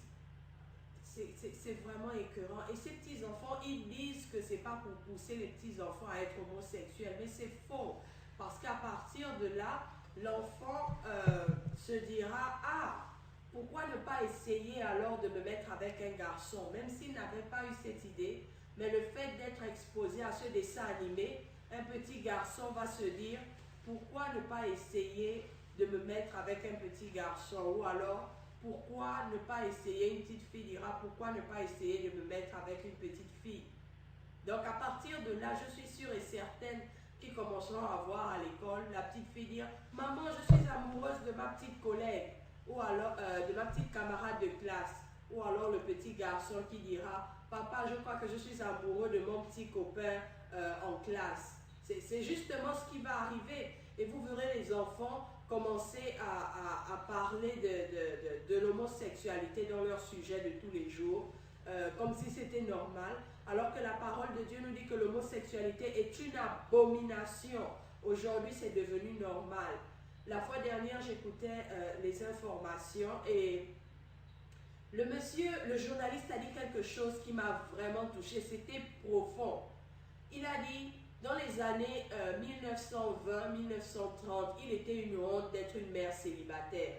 C'est vraiment écœurant. Et ces petits-enfants, ils disent que c'est pas pour pousser les petits-enfants à être homosexuels, mais c'est faux. Parce qu'à partir de là, l'enfant se dira « Ah, pourquoi ne pas essayer alors de me mettre avec un garçon ?» Même s'il n'avait pas eu cette idée, mais le fait d'être exposé à ce dessin animé, un petit garçon va se dire « Pourquoi ne pas essayer de me mettre avec un petit garçon ?» Ou alors pourquoi ne pas essayer, une petite fille dira, pourquoi ne pas essayer de me mettre avec une petite fille? Donc à partir de là, je suis sûre et certaine qu'ils commenceront à voir à l'école la petite fille dire, maman, je suis amoureuse de ma petite collègue, ou alors de ma petite camarade de classe, ou alors le petit garçon qui dira, papa, je crois que je suis amoureux de mon petit copain en classe. C'est justement ce qui va arriver. Et vous verrez les enfants commencer à parler de l'homosexualité dans leur sujet de tous les jours, comme si c'était normal, alors que la parole de Dieu nous dit que l'homosexualité est une abomination. Aujourd'hui, c'est devenu normal. La fois dernière, j'écoutais les informations et le journaliste a dit quelque chose qui m'a vraiment touchée, c'était profond. Il a dit, dans les années 1920-1930, il était une honte d'être une mère célibataire.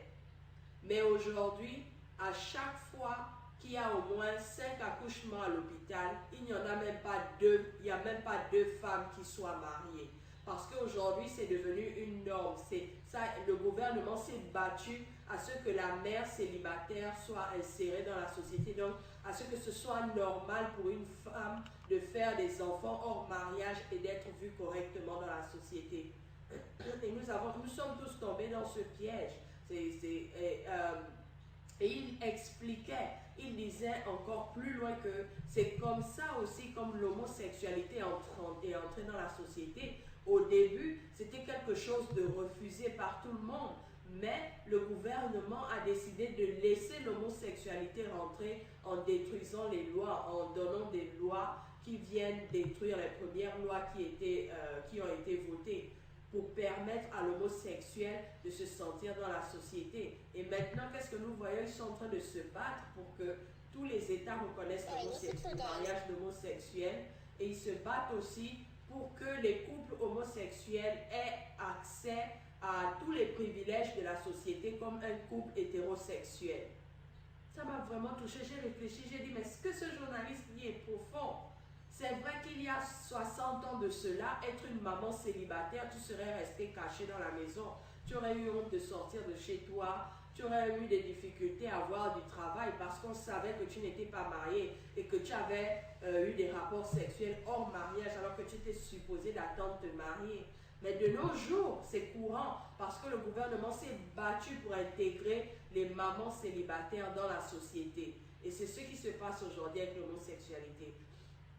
Mais aujourd'hui, à chaque fois qu'il y a au moins 5 accouchements à l'hôpital, il n'y en a même pas 2, il n'y a même pas 2 femmes qui soient mariées. Parce qu'aujourd'hui, c'est devenu une norme. Le gouvernement s'est battu à ce que la mère célibataire soit insérée dans la société. Donc, à ce que ce soit normal pour une femme de faire des enfants hors mariage et d'être vue correctement dans la société. Et nous sommes tous tombés dans ce piège. Et il expliquait, il disait encore plus loin que c'est comme ça aussi comme l'homosexualité est entrée dans la société. Au début, c'était quelque chose de refusé par tout le monde, mais le gouvernement a décidé de laisser l'homosexualité rentrer en détruisant les lois, en donnant des lois qui viennent détruire les premières lois qui ont été votées pour permettre à l'homosexuel de se sentir dans la société. Et maintenant, qu'est-ce que nous voyons? Ils sont en train de se battre pour que tous les États reconnaissent le mariage d'homosexuels, et ils se battent aussi pour que les couples homosexuels aient accès à tous les privilèges de la société comme un couple hétérosexuel. Ça m'a vraiment touché, j'ai réfléchi, j'ai dit, mais ce que ce journaliste dit est profond. C'est vrai qu'il y a 60 ans de cela, être une maman célibataire, tu serais resté caché dans la maison, tu aurais eu honte de sortir de chez toi, tu aurais eu des difficultés à avoir du travail parce qu'on savait que tu n'étais pas marié et que tu avais eu des rapports sexuels hors mariage alors que tu étais supposé d'attendre de te marier. Mais de nos jours, c'est courant parce que le gouvernement s'est battu pour intégrer les mamans célibataires dans la société. Et c'est ce qui se passe aujourd'hui avec l'homosexualité.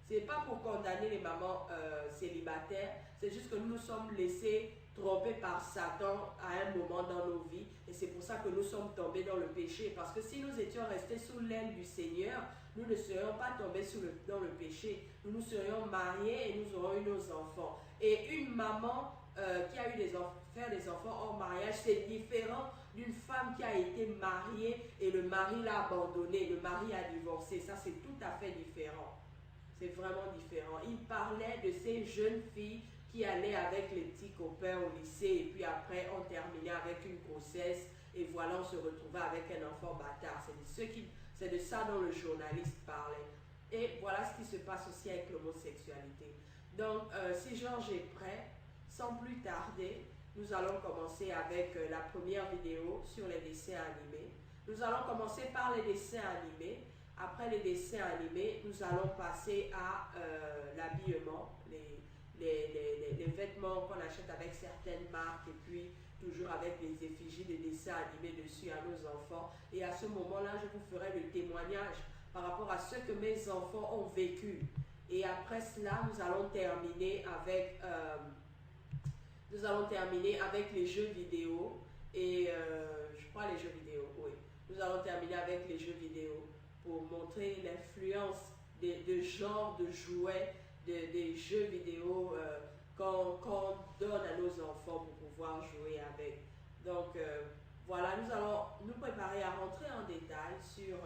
Ce n'est pas pour condamner les mamans célibataires, c'est juste que nous nous sommes laissés tromper par Satan à un moment dans nos vies. Et c'est pour ça que nous sommes tombés dans le péché. Parce que si nous étions restés sous l'aile du Seigneur, nous ne serions pas tombés dans le péché. Nous nous serions mariés et nous aurions eu nos enfants. Et une maman qui a eu faire des enfants hors mariage, c'est différent d'une femme qui a été mariée et le mari l'a abandonnée, le mari a divorcé. Ça, c'est tout à fait différent. C'est vraiment différent. Il parlait de ces jeunes filles qui allaient avec les petits copains au lycée et puis après on terminait avec une grossesse et voilà, on se retrouvait avec un enfant bâtard. C'est de ça dont le journaliste parlait. Et voilà ce qui se passe aussi avec l'homosexualité. Donc, si Georges est prêt, sans plus tarder, nous allons commencer avec la première vidéo sur les dessins animés. Nous allons commencer par les dessins animés. Après les dessins animés, nous allons passer à l'habillement, les vêtements qu'on achète avec certaines marques et puis toujours avec les effigies de dessins animés dessus à nos enfants. Et à ce moment-là, je vous ferai le témoignage par rapport à ce que mes enfants ont vécu. Et après cela, nous allons terminer avec les jeux vidéo. Et je crois les jeux vidéo, oui. Nous allons terminer avec les jeux vidéo pour montrer l'influence de genres de jouets, des jeux vidéo qu'on donne à nos enfants pour pouvoir jouer avec. Donc voilà, nous allons nous préparer à rentrer en détail sur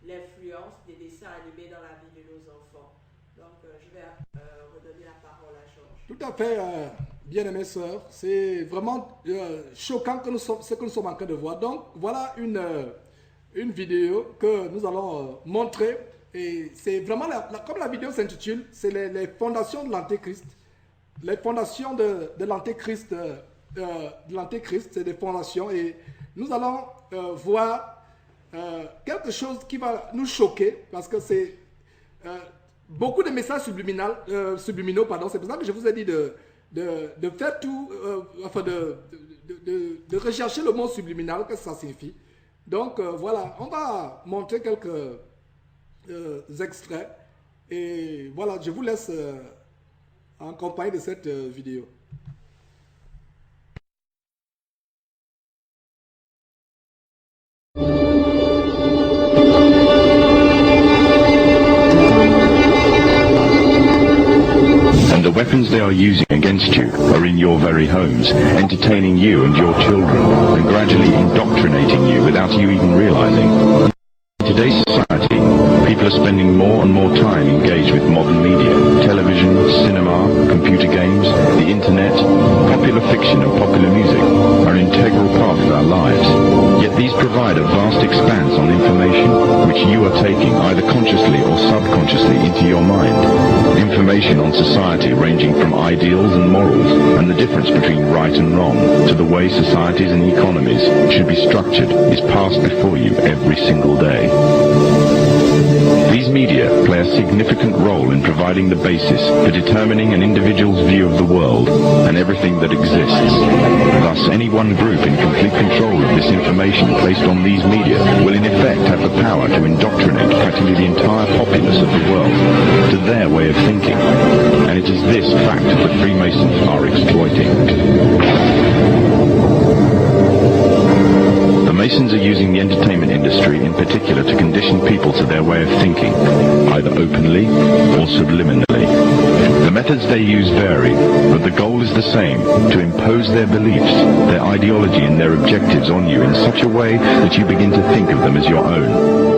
l'influence des dessins animés dans la vie de nos enfants. Donc je vais redonner la parole à Georges. Tout à fait, bien-aimées sœurs, c'est vraiment choquant ce que nous sommes en train de voir. Donc voilà une vidéo que nous allons montrer. Et c'est vraiment, comme la vidéo s'intitule, c'est les fondations de l'Antéchrist. Les fondations de l'Antéchrist, c'est des fondations. Et nous allons voir quelque chose qui va nous choquer, parce que c'est beaucoup de messages subliminaux. C'est pour ça que je vous ai dit de faire tout, enfin de rechercher le mot subliminal, qu'est-ce que ça signifie. Donc voilà, on va montrer quelques extraits et voilà, je vous laisse en compagnie de cette vidéo. And the weapons they are using against you are in your very homes, entertaining you and your children, and gradually indoctrinating you without you even realizing. In today's society, people are spending more and more time engaged with modern media, television, cinema, computer games, the internet, popular fiction and popular music are an integral part of our lives. Yet these provide you are taking, either consciously or subconsciously, into your mind. Information on society ranging from ideals and morals and the difference between right and wrong to the way societies and economies should be structured is passed before you every single day. These media play a significant role in providing the basis for determining an individual's view of the world and everything that exists. Thus, any one group in complete control of this information placed on these media will in effect have the power to indoctrinate practically the entire populace of the world to their way of thinking. And it is this fact that Freemasons are exploiting. The Masons are using the entertainment industry in particular to condition people to their way of thinking, either openly or subliminally. The methods they use vary, but the goal is the same, to impose their beliefs, their ideology and their objectives on you in such a way that you begin to think of them as your own.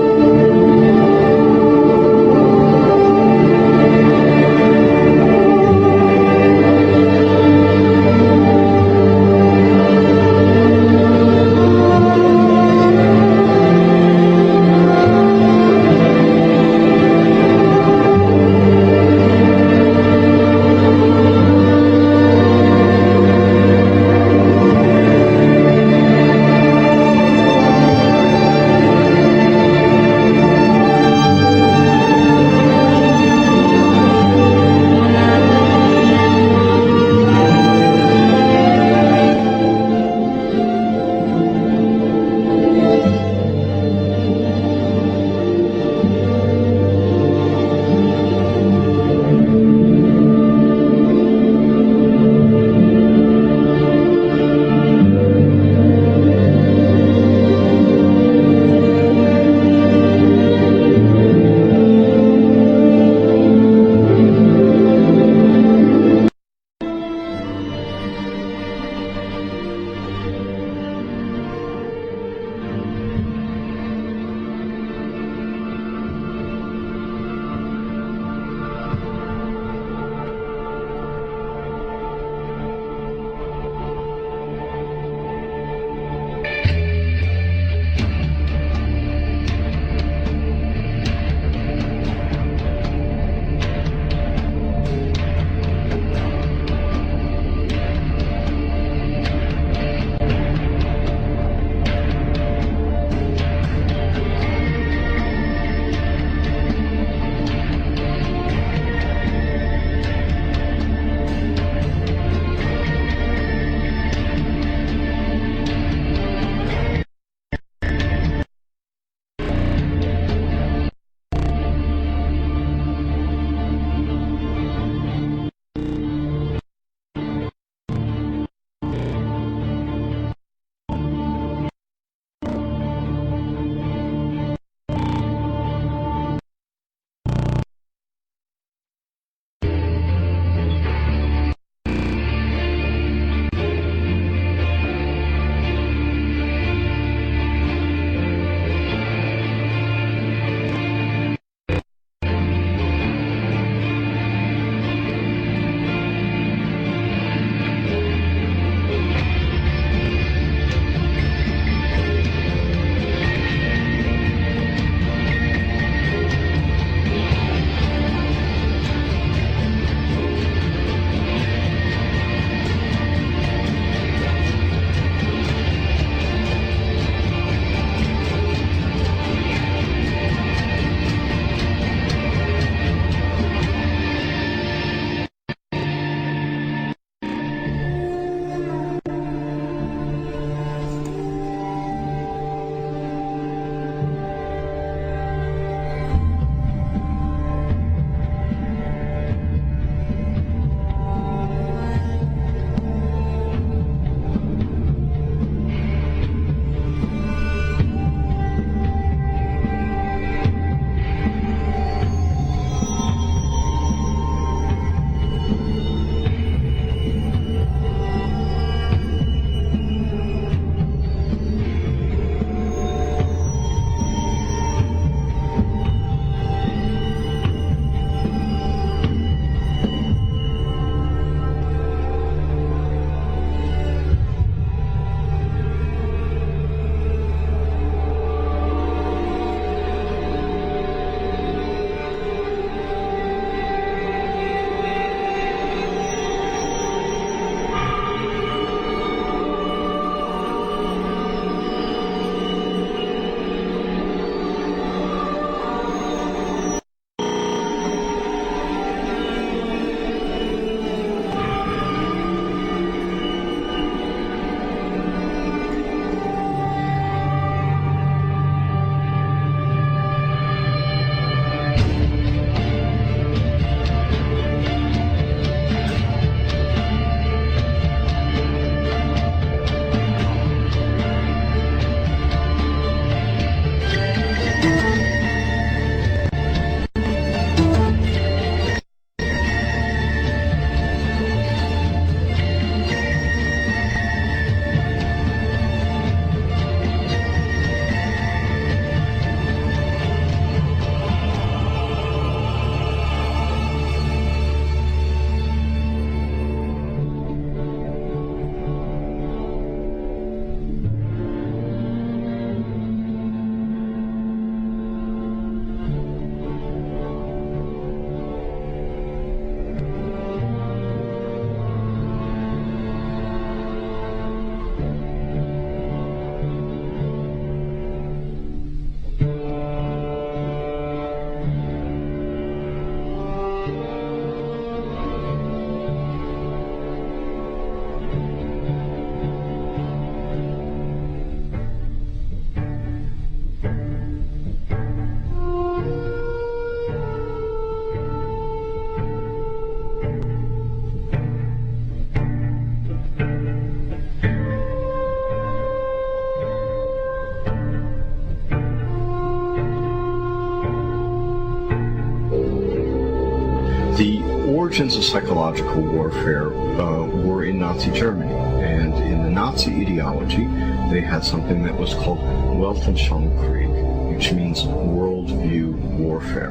origins of psychological warfare were in Nazi Germany, and in the Nazi ideology, they had something that was called Weltanschauungskrieg, which means worldview warfare.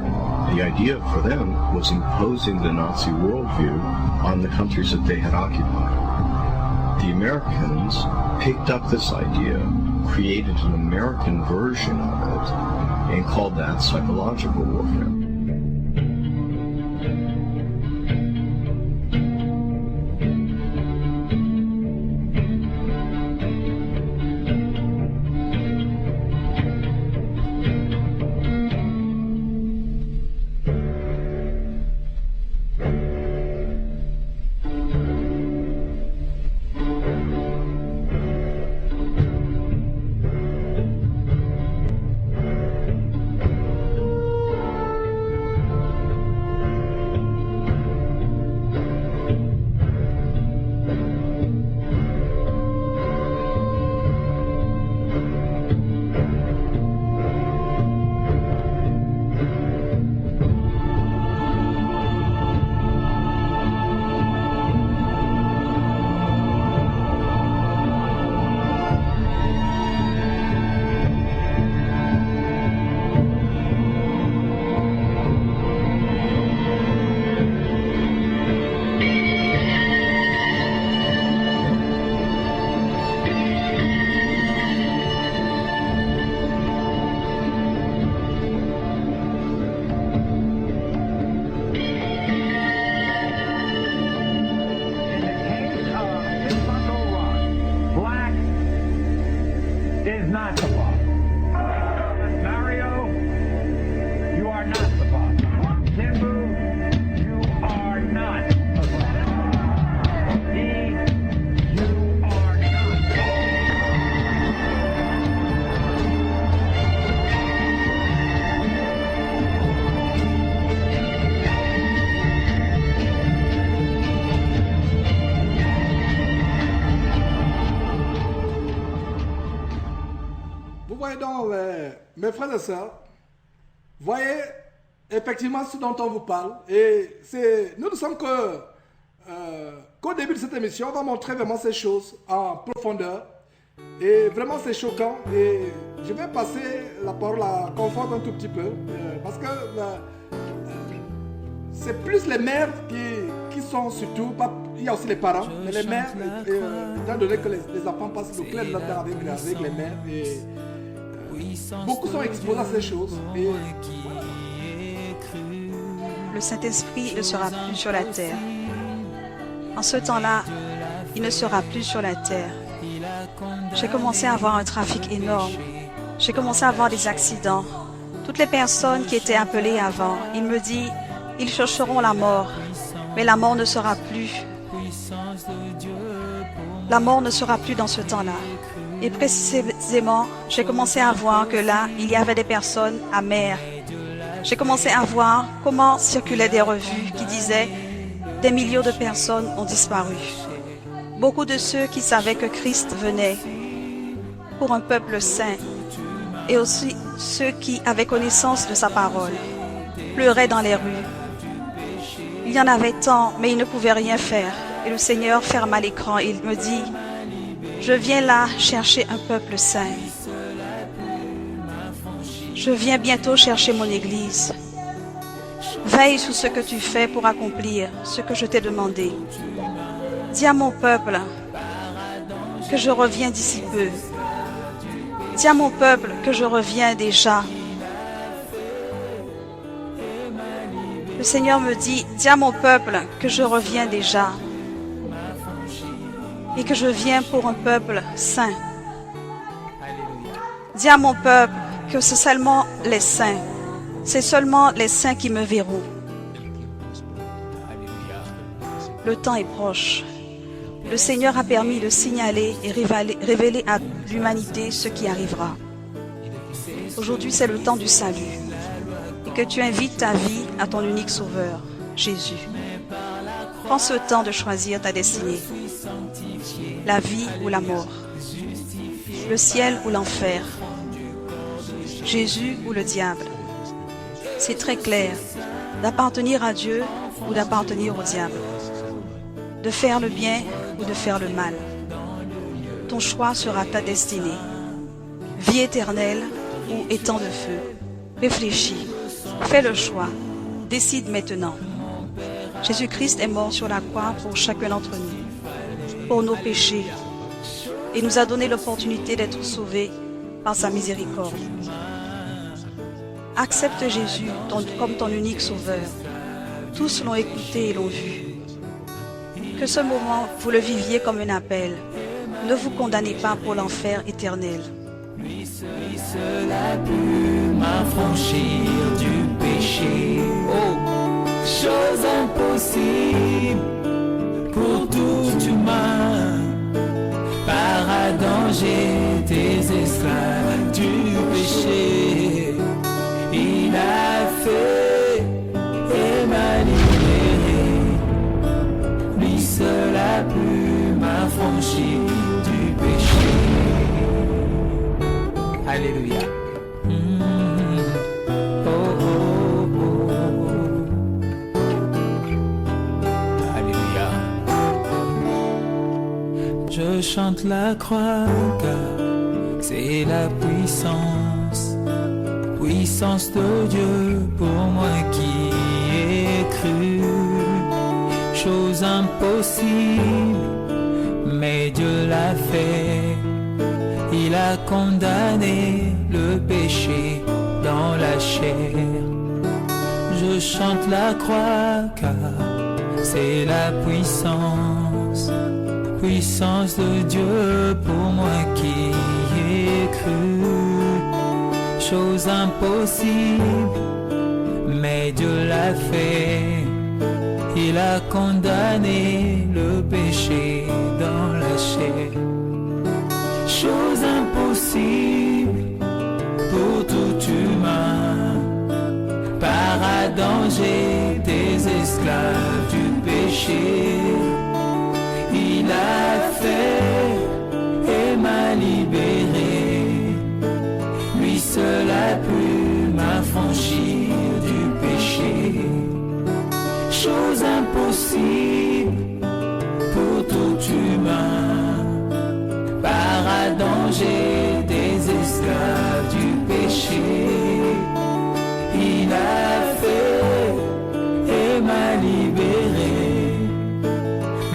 The idea for them was imposing the Nazi worldview on the countries that they had occupied. The Americans picked up this idea, created an American version of it, and called that psychological warfare. Mes frères et sœurs, voyez effectivement ce dont on vous parle. Et nous ne sommes qu'au début de cette émission, on va montrer vraiment ces choses en profondeur. Et vraiment c'est choquant. Et je vais passer la parole à Confort un tout petit peu. Parce que c'est plus les mères qui sont surtout, il y a aussi les parents, mais les mères, étant donné que les enfants passent le clair de temps avec les mères. Et, beaucoup sont exposés à ces choses. Et le Saint-Esprit ne sera plus sur la terre. En ce temps-là, il ne sera plus sur la terre. J'ai commencé à avoir un trafic énorme. J'ai commencé à avoir des accidents. Toutes les personnes qui étaient appelées avant, il me dit, ils chercheront la mort, mais la mort ne sera plus. La mort ne sera plus dans ce temps-là. Et précisément, j'ai commencé à voir que là, il y avait des personnes amères. J'ai commencé à voir comment circulaient des revues qui disaient « Des millions de personnes ont disparu ». Beaucoup de ceux qui savaient que Christ venait pour un peuple saint et aussi ceux qui avaient connaissance de sa parole pleuraient dans les rues. Il y en avait tant, mais ils ne pouvaient rien faire. Et le Seigneur ferma l'écran et il me dit « Je viens là chercher un peuple saint. Je viens bientôt chercher mon Église. Veille sur ce que tu fais pour accomplir ce que je t'ai demandé. Dis à mon peuple que je reviens d'ici peu. Dis à mon peuple que je reviens déjà. Le Seigneur me dit, dis à mon peuple que je reviens déjà. Et que je viens pour un peuple saint. Dis à mon peuple que c'est seulement les saints. C'est seulement les saints qui me verront. Le temps est proche. Le Seigneur a permis de signaler et révéler à l'humanité ce qui arrivera. Aujourd'hui, c'est le temps du salut. Et que tu invites ta vie à ton unique sauveur, Jésus. Prends ce temps de choisir ta destinée. La vie ou la mort. Le ciel ou l'enfer. Jésus ou le diable. C'est très clair. D'appartenir à Dieu ou d'appartenir au diable, de faire le bien ou de faire le mal. Ton choix sera ta destinée. Vie éternelle ou étang de feu. Réfléchis, fais le choix, décide maintenant. Jésus-Christ est mort sur la croix pour chacun d'entre nous, pour nos péchés, et nous a donné l'opportunité d'être sauvés par sa miséricorde. Accepte Jésus comme ton unique sauveur. Tous l'ont écouté et l'ont vu. Que ce moment, vous le viviez comme un appel. Ne vous condamnez pas pour l'enfer éternel. Lui seul a pu m'affranchir du péché. Oh, chose impossible pour tout humain. Par Adam j'étais esclave du péché. Il a fait et m'a libéré. Lui seul a pu m'affranchir du péché. Alléluia. Oh, oh, oh. Alléluia. Je chante la croix car c'est la puissance, puissance de Dieu pour moi qui ai cru. Chose impossible, mais Dieu l'a fait. Il a condamné le péché dans la chair. Je chante la croix car c'est la puissance, puissance de Dieu pour moi qui ai cru. Chose impossible, mais Dieu l'a fait. Il a condamné le péché dans la chair. Chose impossible pour tout humain. Par Adam j'étais esclave du péché. Il a fait et m'a libéré. Lui seul a pu m'affranchir du péché. Chose impossible pour tout humain. Par Adam j'étais esclave du péché. Il a fait et m'a libéré.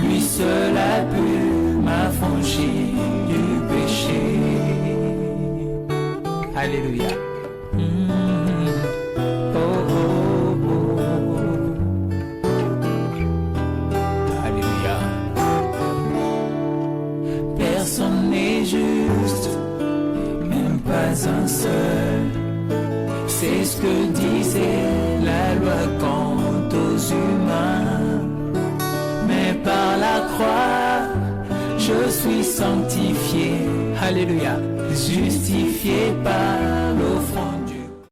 Lui seul a pu m'affranchir du péché. Alléluia. Oh, oh, oh. Alléluia. Personne n'est juste, même pas un seul. C'est ce que disait la loi quant aux humains. Mais par la croix, je suis sanctifié. Alléluia. Justifié par l'offrande.